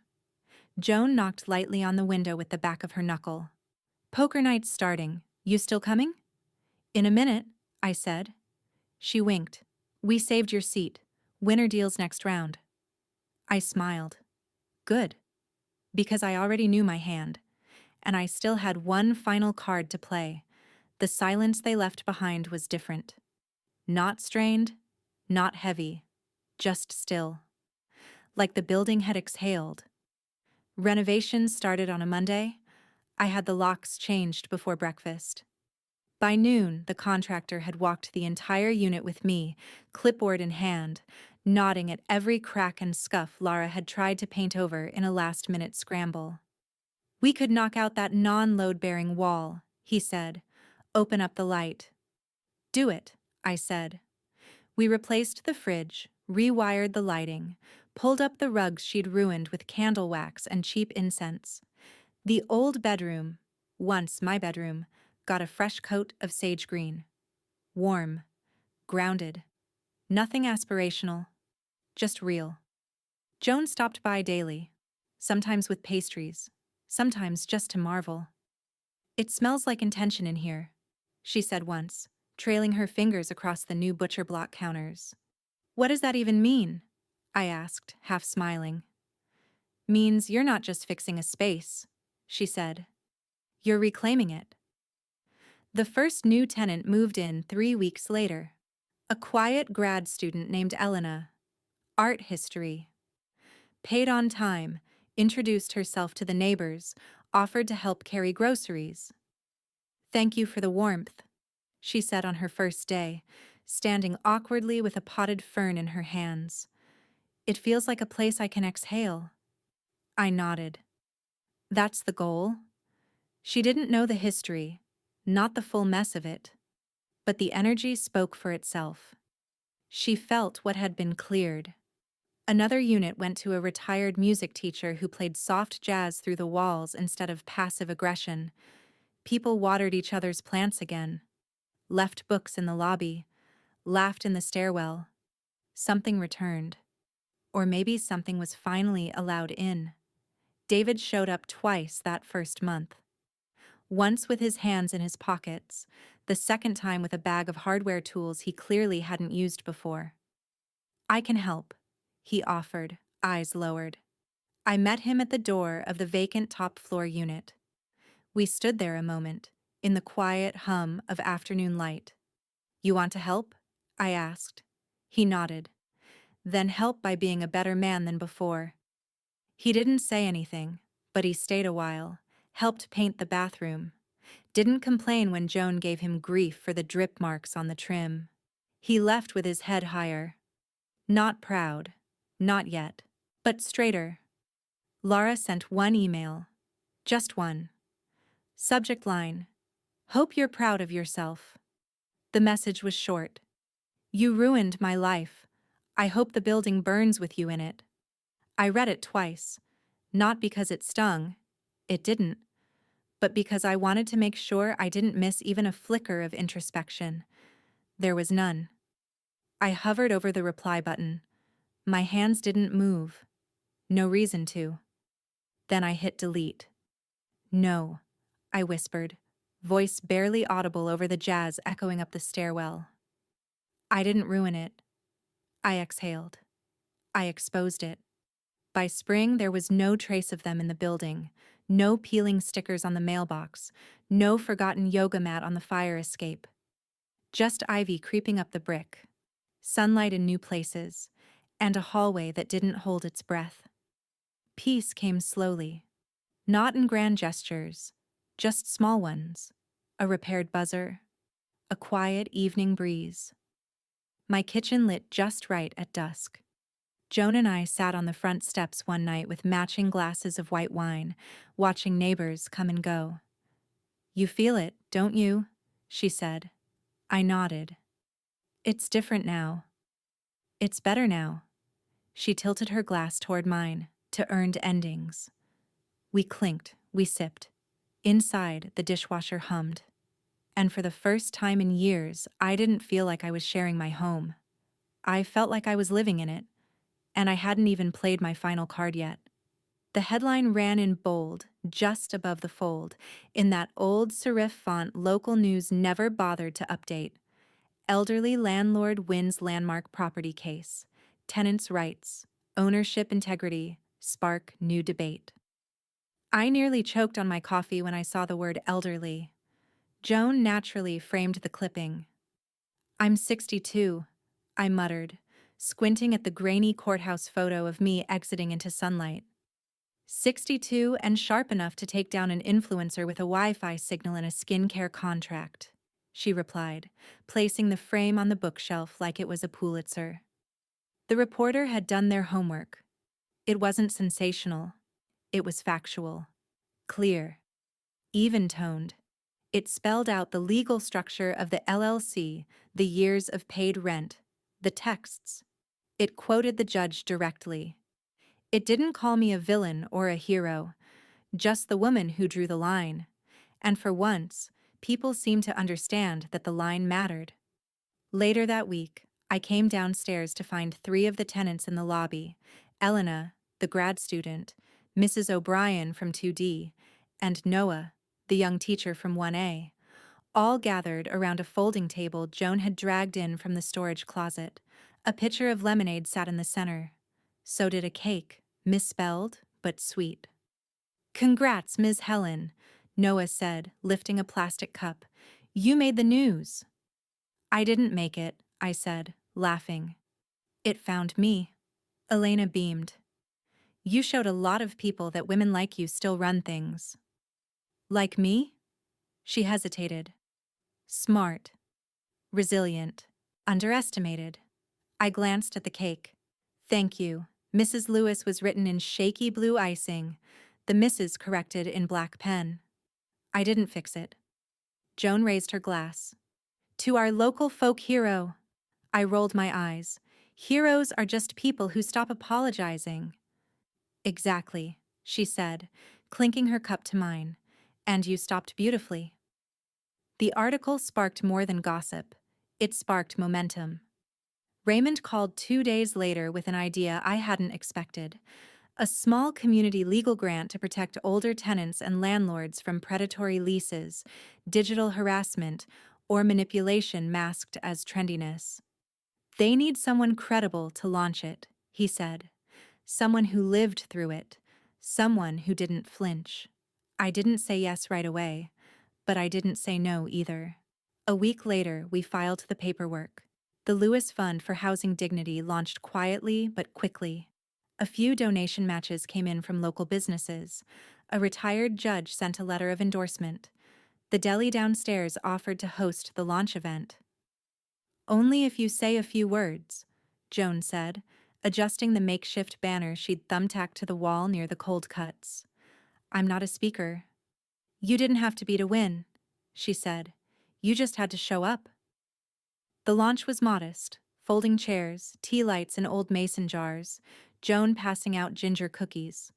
Joan knocked lightly on the window with the back of her knuckle. Poker night's starting. You still coming? In a minute, I said. She winked. We saved your seat. Winner deals next round. I smiled. Good. Because I already knew my hand. And I still had one final card to play. The silence they left behind was different. Not strained, not heavy, just still. Like the building had exhaled. Renovations started on a Monday. I had the locks changed before breakfast. By noon, the contractor had walked the entire unit with me, clipboard in hand, nodding at every crack and scuff Lara had tried to paint over in a last-minute scramble. We could knock out that non-load-bearing wall, he said. Open up the light. Do it, I said. We replaced the fridge, rewired the lighting, pulled up the rugs she'd ruined with candle wax and cheap incense. The old bedroom, once my bedroom, got a fresh coat of sage green. Warm, grounded, nothing aspirational, just real. Joan stopped by daily, sometimes with pastries, sometimes just to marvel. "It smells like intention in here," she said once, trailing her fingers across the new butcher block counters. "What does that even mean?" I asked, half smiling. "Means you're not just fixing a space," she said. "You're reclaiming it." The first new tenant moved in 3 weeks later. A quiet grad student named Elena. Art history. Paid on time, introduced herself to the neighbors, offered to help carry groceries. "Thank you for the warmth," she said on her first day, standing awkwardly with a potted fern in her hands. "It feels like a place I can exhale." I nodded. That's the goal. She didn't know the history, not the full mess of it, but the energy spoke for itself. She felt what had been cleared. Another unit went to a retired music teacher who played soft jazz through the walls instead of passive aggression. People watered each other's plants again, left books in the lobby, laughed in the stairwell. Something returned. Or maybe something was finally allowed in. David showed up twice that first month. Once with his hands in his pockets, the second time with a bag of hardware tools he clearly hadn't used before. "I can help," he offered, eyes lowered. I met him at the door of the vacant top-floor unit. We stood there a moment, in the quiet hum of afternoon light. "You want to help?" I asked. He nodded. "Then help by being a better man than before." He didn't say anything, but he stayed a while, helped paint the bathroom. Didn't complain when Joan gave him grief for the drip marks on the trim. He left with his head higher. Not proud, not yet, but straighter. Laura sent one email. Just one. Subject line: "Hope you're proud of yourself." The message was short. "You ruined my life. I hope the building burns with you in it." I read it twice, not because it stung. It didn't. But because I wanted to make sure I didn't miss even a flicker of introspection. There was none. I hovered over the reply button. My hands didn't move. No reason to. Then I hit delete. "No," I whispered, voice barely audible over the jazz echoing up the stairwell. "I didn't ruin it." I exhaled. I exposed it. By spring, there was no trace of them in the building, no peeling stickers on the mailbox, no forgotten yoga mat on the fire escape. Just ivy creeping up the brick, sunlight in new places, and a hallway that didn't hold its breath. Peace came slowly, not in grand gestures, just small ones. A repaired buzzer, a quiet evening breeze. My kitchen lit just right at dusk. Joan and I sat on the front steps one night with matching glasses of white wine, watching neighbors come and go. "You feel it, don't you?" she said. I nodded. "It's different now. It's better now." She tilted her glass toward mine, to earned endings. We clinked, we sipped. Inside, the dishwasher hummed. And for the first time in years, I didn't feel like I was sharing my home. I felt like I was living in it, and I hadn't even played my final card yet. The headline ran in bold, just above the fold, in that old serif font local news never bothered to update. "Elderly landlord wins landmark property case. Tenants' rights, ownership integrity, spark new debate." I nearly choked on my coffee when I saw the word elderly. Joan naturally framed the clipping. "I'm 62, I muttered, squinting at the grainy courthouse photo of me exiting into sunlight. 62 and sharp enough to take down an influencer with a Wi-Fi signal and a skincare contract," she replied, placing the frame on the bookshelf like it was a Pulitzer. The reporter had done their homework. It wasn't sensational. It was factual. Clear. Even-toned. It spelled out the legal structure of the LLC, the years of paid rent, The texts. It quoted the judge directly. It didn't call me a villain or a hero, just the woman who drew the line. And for once, people seemed to understand that the line mattered. Later that week, I came downstairs to find 3 of the tenants in the lobby: Elena, the grad student, Mrs. O'Brien from 2D, and Noah, the young teacher from 1A, all gathered around a folding table Joan had dragged in from the storage closet. A pitcher of lemonade sat in the center. So did a cake, misspelled, but sweet. "Congrats, Ms. Helen," Noah said, lifting a plastic cup. "You made the news." "I didn't make it," I said, laughing. "It found me." Elena beamed. "You showed a lot of people that women like you still run things." "Like me?" She hesitated. "Smart. Resilient. Underestimated." I glanced at the cake. "Thank you." Mrs. Lewis was written in shaky blue icing, the Mrs. corrected in black pen. "I didn't fix it." Joan raised her glass. "To our local folk hero." I rolled my eyes. "Heroes are just people who stop apologizing." "Exactly," she said, clinking her cup to mine. "And you stopped beautifully." The article sparked more than gossip. It sparked momentum. Raymond called 2 days later with an idea I hadn't expected: a small community legal grant to protect older tenants and landlords from predatory leases, digital harassment, or manipulation masked as trendiness. "They need someone credible to launch it," he said. "Someone who lived through it. Someone who didn't flinch." I didn't say yes right away, but I didn't say no either. A week later, we filed the paperwork. The Lewis Fund for Housing Dignity launched quietly but quickly. A few donation matches came in from local businesses. A retired judge sent a letter of endorsement. The deli downstairs offered to host the launch event. "Only if you say a few words," Joan said, adjusting the makeshift banner she'd thumbtacked to the wall near the cold cuts. "I'm not a speaker." "You didn't have to be to win," she said. "You just had to show up." The launch was modest: folding chairs, tea lights in old mason jars, Joan passing out ginger cookies.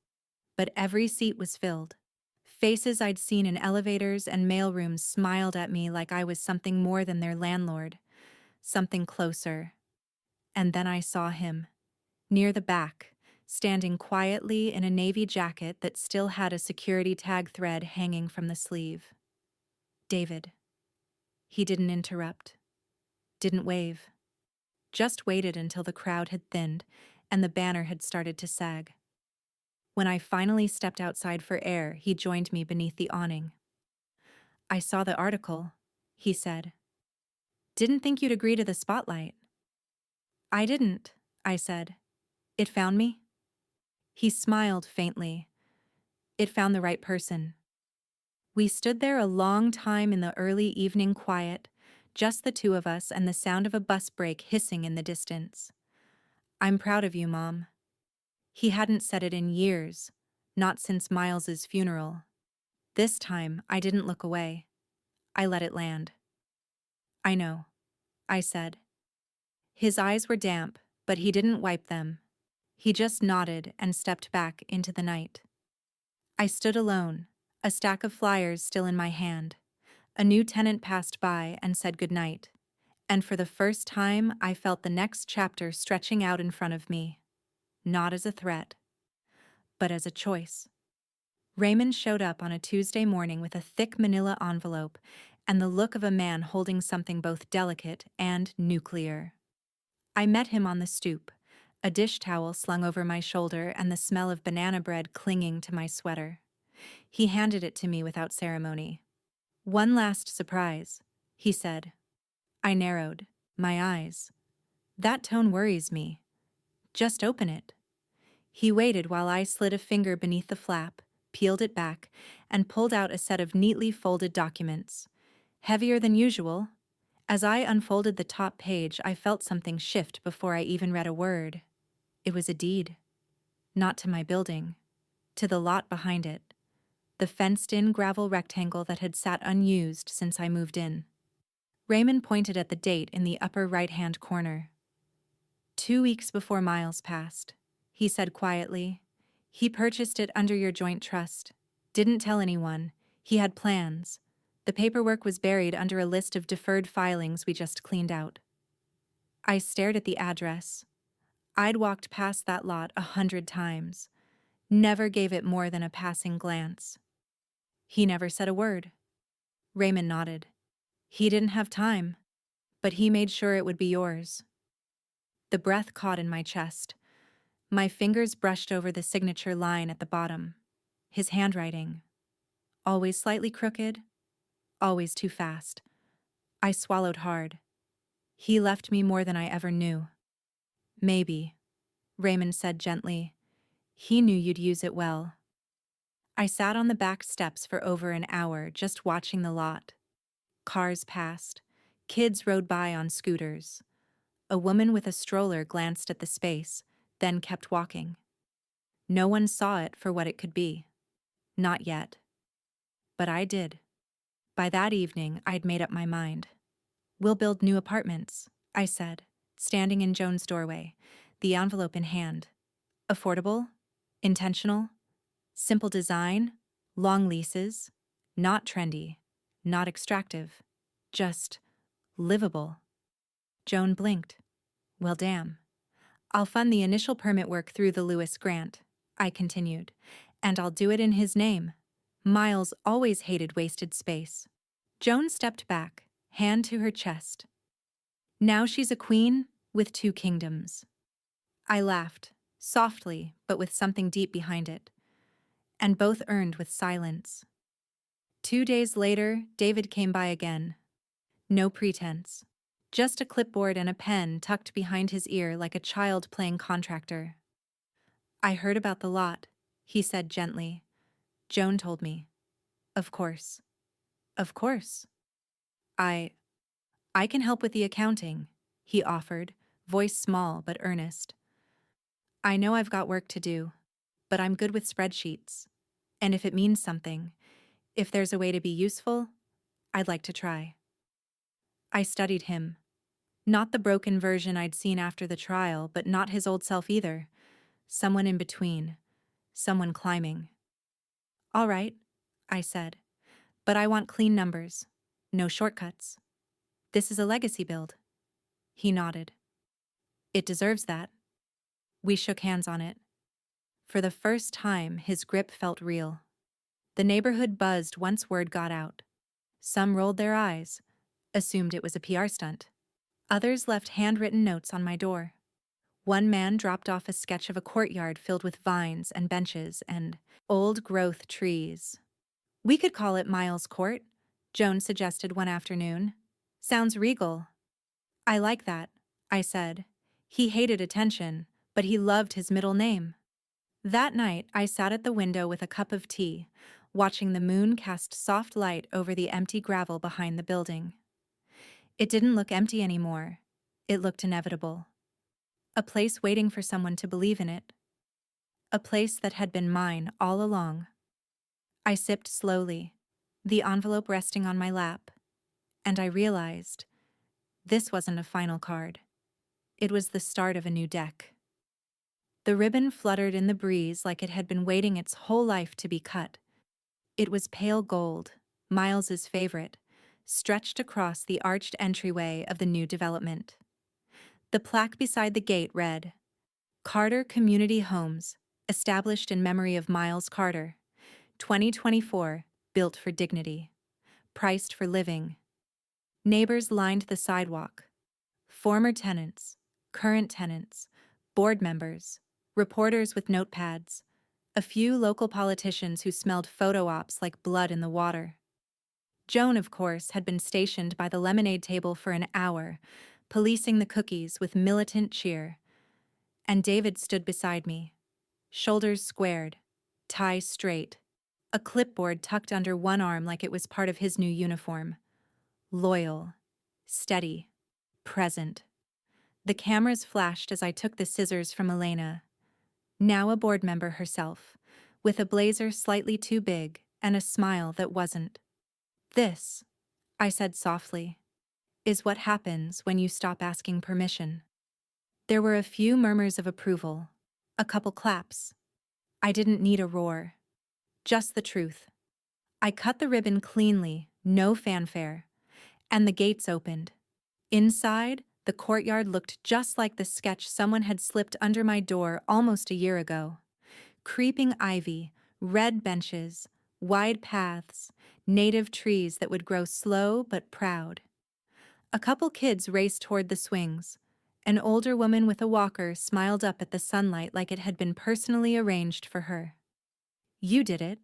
But every seat was filled. Faces I'd seen in elevators and mailrooms smiled at me like I was something more than their landlord, something closer. And then I saw him, near the back, standing quietly in a navy jacket that still had a security tag thread hanging from the sleeve. "David." He didn't interrupt, didn't wave. Just waited until the crowd had thinned and the banner had started to sag. When I finally stepped outside for air, he joined me beneath the awning. "I saw the article," he said. "Didn't think you'd agree to the spotlight." "I didn't," I said. "It found me?" He smiled faintly. "It found the right person." We stood there a long time in the early evening quiet, just the 2 of us and the sound of a bus brake hissing in the distance. "I'm proud of you, Mom." He hadn't said it in years, not since Miles's funeral. This time, I didn't look away. I let it land. "I know," I said. His eyes were damp, but he didn't wipe them. He just nodded and stepped back into the night. I stood alone, a stack of flyers still in my hand. A new tenant passed by and said goodnight. And for the first time, I felt the next chapter stretching out in front of me. Not as a threat, but as a choice. Raymond showed up on a Tuesday morning with a thick manila envelope and the look of a man holding something both delicate and nuclear. I met him on the stoop, a dish towel slung over my shoulder and the smell of banana bread clinging to my sweater. He handed it to me without ceremony. "One last surprise," he said. I narrowed my eyes. "That tone worries me. Just open it." He waited while I slid a finger beneath the flap, peeled it back, and pulled out a set of neatly folded documents. Heavier than usual. As I unfolded the top page, I felt something shift before I even read a word. It was a deed. Not to my building. To the lot behind it. The fenced-in gravel rectangle that had sat unused since I moved in. Raymond pointed at the date in the upper right-hand corner. 2 weeks before Miles passed, he said quietly. He purchased it under your joint trust. Didn't tell anyone. He had plans. The paperwork was buried under a list of deferred filings we just cleaned out. I stared at the address. I'd walked past that lot 100 times. Never gave it more than a passing glance. He never said a word. Raymond nodded. He didn't have time, but he made sure it would be yours. The breath caught in my chest. My fingers brushed over the signature line at the bottom. His handwriting. Always slightly crooked, always too fast. I swallowed hard. He left me more than I ever knew. Maybe, Raymond said gently. He knew you'd use it well. I sat on the back steps for over an hour just watching the lot. Cars passed. Kids rode by on scooters. A woman with a stroller glanced at the space, then kept walking. No one saw it for what it could be. Not yet. But I did. By that evening, I'd made up my mind. We'll build new apartments, I said, standing in Joan's doorway, the envelope in hand. Affordable, intentional, simple design, long leases, not trendy, not extractive, just livable. Joan blinked. Well, damn. I'll fund the initial permit work through the Lewis grant, I continued, and I'll do it in his name. Miles always hated wasted space. Joan stepped back, hand to her chest. Now she's a queen with 2 kingdoms. I laughed, softly but with something deep behind it. And both earned with silence. 2 days later, David came by again. No pretense. Just a clipboard and a pen tucked behind his ear like a child playing contractor. I heard about the lot, he said gently. Joan told me. Of course. Of course. I can help with the accounting, he offered, voice small but earnest. I know I've got work to do, but I'm good with spreadsheets. And if it means something, if there's a way to be useful, I'd like to try. I studied him. Not the broken version I'd seen after the trial, but not his old self either. Someone in between. Someone climbing. All right, I said. But I want clean numbers. No shortcuts. This is a legacy build. He nodded. It deserves that. We shook hands on it. For the first time, his grip felt real. The neighborhood buzzed once word got out. Some rolled their eyes, assumed it was a PR stunt. Others left handwritten notes on my door. One man dropped off a sketch of a courtyard filled with vines and benches and old-growth trees. We could call it Miles Court, Joan suggested one afternoon. Sounds regal. I like that, I said. He hated attention, but he loved his middle name. That night, I sat at the window with a cup of tea, watching the moon cast soft light over the empty gravel behind the building. It didn't look empty anymore. It looked inevitable. A place waiting for someone to believe in it. A place that had been mine all along. I sipped slowly, the envelope resting on my lap, and I realized this wasn't a final card. It was the start of a new deck. The ribbon fluttered in the breeze like it had been waiting its whole life to be cut. It was pale gold, Miles's favorite, stretched across the arched entryway of the new development. The plaque beside the gate read, Carter Community Homes, established in memory of Miles Carter, 2024, built for dignity, priced for living. Neighbors lined the sidewalk. Former tenants, current tenants, board members, reporters with notepads, a few local politicians who smelled photo ops like blood in the water. Joan, of course, had been stationed by the lemonade table for an hour, policing the cookies with militant cheer. And David stood beside me, shoulders squared, tie straight, a clipboard tucked under one arm like it was part of his new uniform. Loyal, steady, present. The cameras flashed as I took the scissors from Elena, now a board member herself, with a blazer slightly too big and a smile that wasn't. This, I said softly, is what happens when you stop asking permission. There were a few murmurs of approval, a couple claps. I didn't need a roar, just the truth. I cut the ribbon cleanly, no fanfare, and the gates opened. Inside, the courtyard looked just like the sketch someone had slipped under my door almost a year ago. Creeping ivy, red benches, wide paths, native trees that would grow slow but proud. A couple kids raced toward the swings. An older woman with a walker smiled up at the sunlight like it had been personally arranged for her. "You did it,"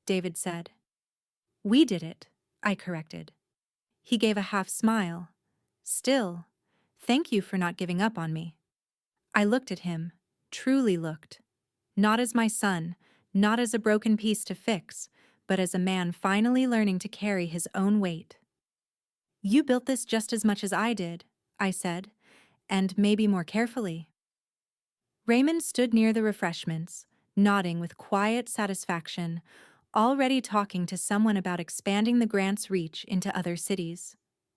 David said. "We did it," I corrected. He gave a half smile. "Still, thank you for not giving up on me." I looked at him, truly looked. Not as my son, not as a broken piece to fix, but as a man finally learning to carry his own weight. "You built this just as much as I did," I said, "and maybe more carefully." Raymond stood near the refreshments, nodding with quiet satisfaction, already talking to someone about expanding the grant's reach into other cities.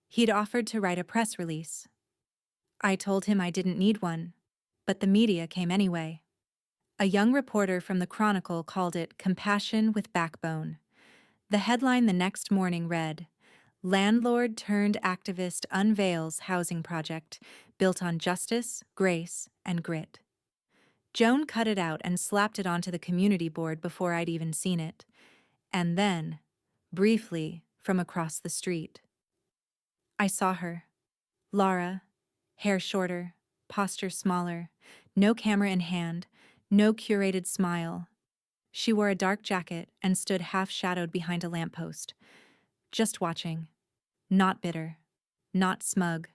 He'd offered to write a press release. I told him I didn't need one, but the media came anyway. A young reporter from the Chronicle called it "Compassion with Backbone." The headline the next morning read, "Landlord turned activist unveils housing project built on justice, grace, and grit." Joan cut it out and slapped it onto the community board before I'd even seen it. And then, briefly, from across the street. I saw her. Laura, hair shorter, posture smaller, no camera in hand, no curated smile. She wore a dark jacket and stood half-shadowed behind a lamppost, just watching. Not bitter, not smug,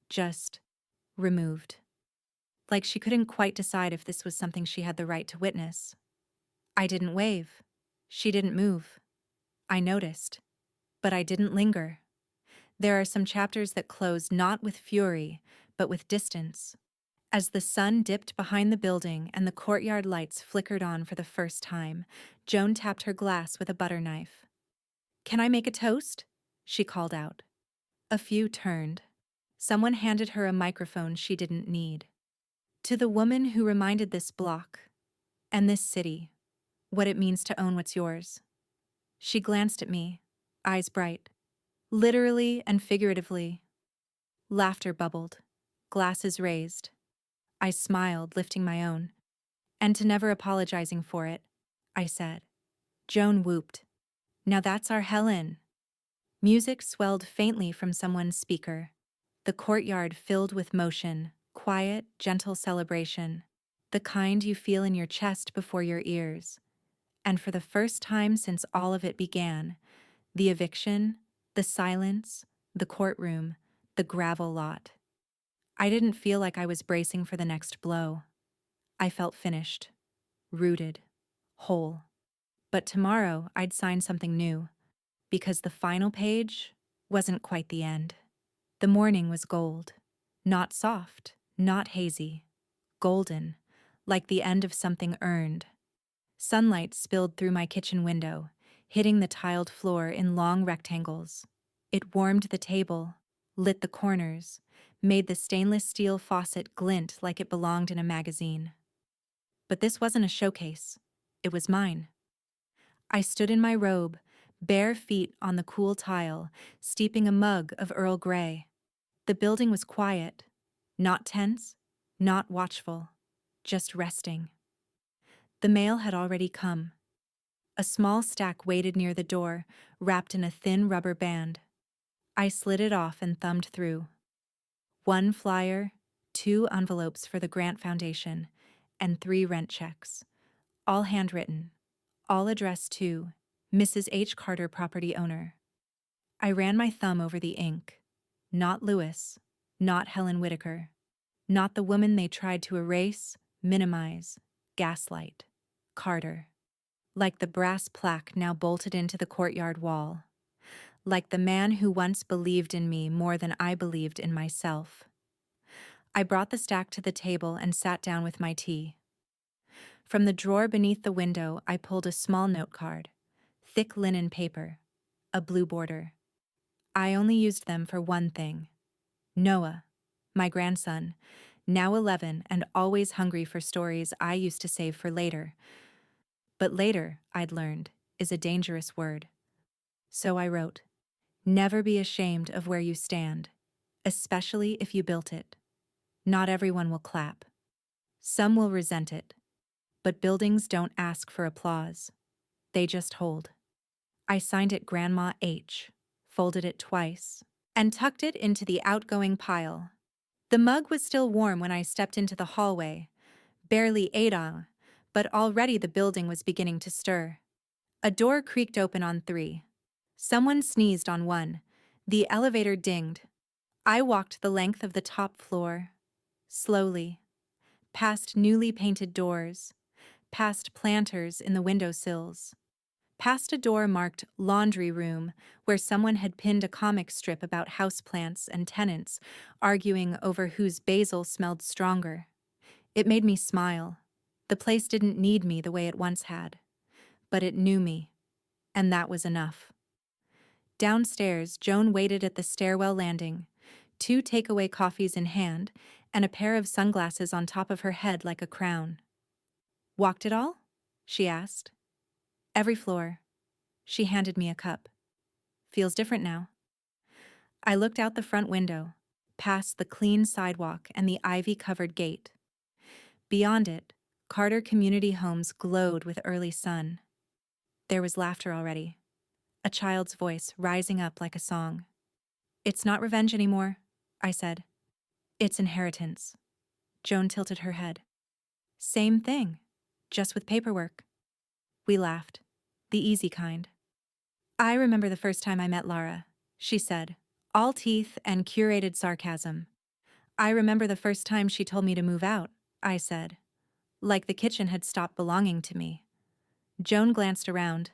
just removed. Like she couldn't quite decide if this was something she had the right to witness. I didn't wave. She didn't move. I noticed. But I didn't linger. There are some chapters that close not with fury, but with distance. As the sun dipped behind the building and the courtyard lights flickered on for the first time, Joan tapped her glass with a butter knife. "Can I make a toast?" she called out. A few turned. Someone handed her a microphone she didn't need. "To the woman who reminded this block, and this city, what it means to own what's yours." She glanced at me, eyes bright. Literally and figuratively. Laughter bubbled. Glasses raised. I smiled, lifting my own. "And to never apologizing for it," I said. Joan whooped. "Now that's our Helen." Music swelled faintly from someone's speaker. The courtyard filled with motion, quiet, gentle celebration, the kind you feel in your chest before your ears. And for the first time since all of it began, the eviction, the silence, the courtroom, the gravel lot. I didn't feel like I was bracing for the next blow. I felt finished, rooted, whole. But tomorrow I'd sign something new, because the final page wasn't quite the end. The morning was gold, not soft, not hazy, golden, like the end of something earned. Sunlight spilled through my kitchen window, hitting the tiled floor in long rectangles. It warmed the table, lit the corners, made the stainless steel faucet glint like it belonged in a magazine. But this wasn't a showcase. It was mine. I stood in my robe, bare feet on the cool tile, steeping a mug of Earl Grey. The building was quiet, not tense, not watchful, just resting. The mail had already come. A small stack waited near the door, wrapped in a thin rubber band. I slid it off and thumbed through. One flyer, 2 envelopes for the Grant Foundation, and 3 rent checks, all handwritten, all addressed to Mrs. H. Carter, property owner. I ran my thumb over the ink. Not Lewis, not Helen Whitaker, not the woman they tried to erase, minimize, gaslight. Carter. Like the brass plaque now bolted into the courtyard wall. Like the man who once believed in me more than I believed in myself. I brought the stack to the table and sat down with my tea. From the drawer beneath the window, I pulled a small note card, thick linen paper, a blue border. I only used them for one thing. Noah, my grandson, now 11 and always hungry for stories I used to save for later. But later, I'd learned, is a dangerous word. So I wrote, never be ashamed of where you stand, especially if you built it. Not everyone will clap. Some will resent it. But buildings don't ask for applause. They just hold. I signed it Grandma H, folded it twice, and tucked it into the outgoing pile. The mug was still warm when I stepped into the hallway, barely 8 but already the building was beginning to stir. A door creaked open on 3. Someone sneezed on 1. The elevator dinged. I walked the length of the top floor, slowly, past newly painted doors, past planters in the windowsills, past a door marked laundry room where someone had pinned a comic strip about houseplants and tenants arguing over whose basil smelled stronger. It made me smile. The place didn't need me the way it once had, but it knew me, and that was enough. Downstairs, Joan waited at the stairwell landing, 2 takeaway coffees in hand and a pair of sunglasses on top of her head like a crown. Walked it all? She asked. Every floor. She handed me a cup. Feels different now. I looked out the front window, past the clean sidewalk and the ivy-covered gate. Beyond it, Carter Community Homes glowed with early sun. There was laughter already, a child's voice rising up like a song. It's not revenge anymore, I said. It's inheritance. Joan tilted her head. Same thing, just with paperwork. We laughed, the easy kind. I remember the first time I met Lara, she said, all teeth and curated sarcasm. I remember the first time she told me to move out, I said, like the kitchen had stopped belonging to me. Joan glanced around.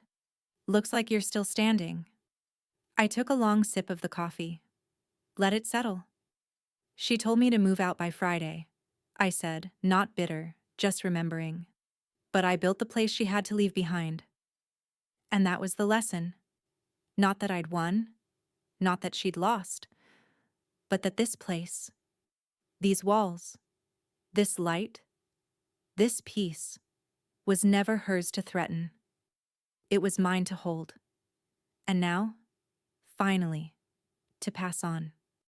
Looks like you're still standing. I took a long sip of the coffee. Let it settle. She told me to move out by Friday, I said, not bitter, just remembering. But I built the place she had to leave behind. And that was the lesson. Not that I'd won, not that she'd lost, but that this place, these walls, this light, this peace, was never hers to threaten. It was mine to hold. And now, finally, to pass on.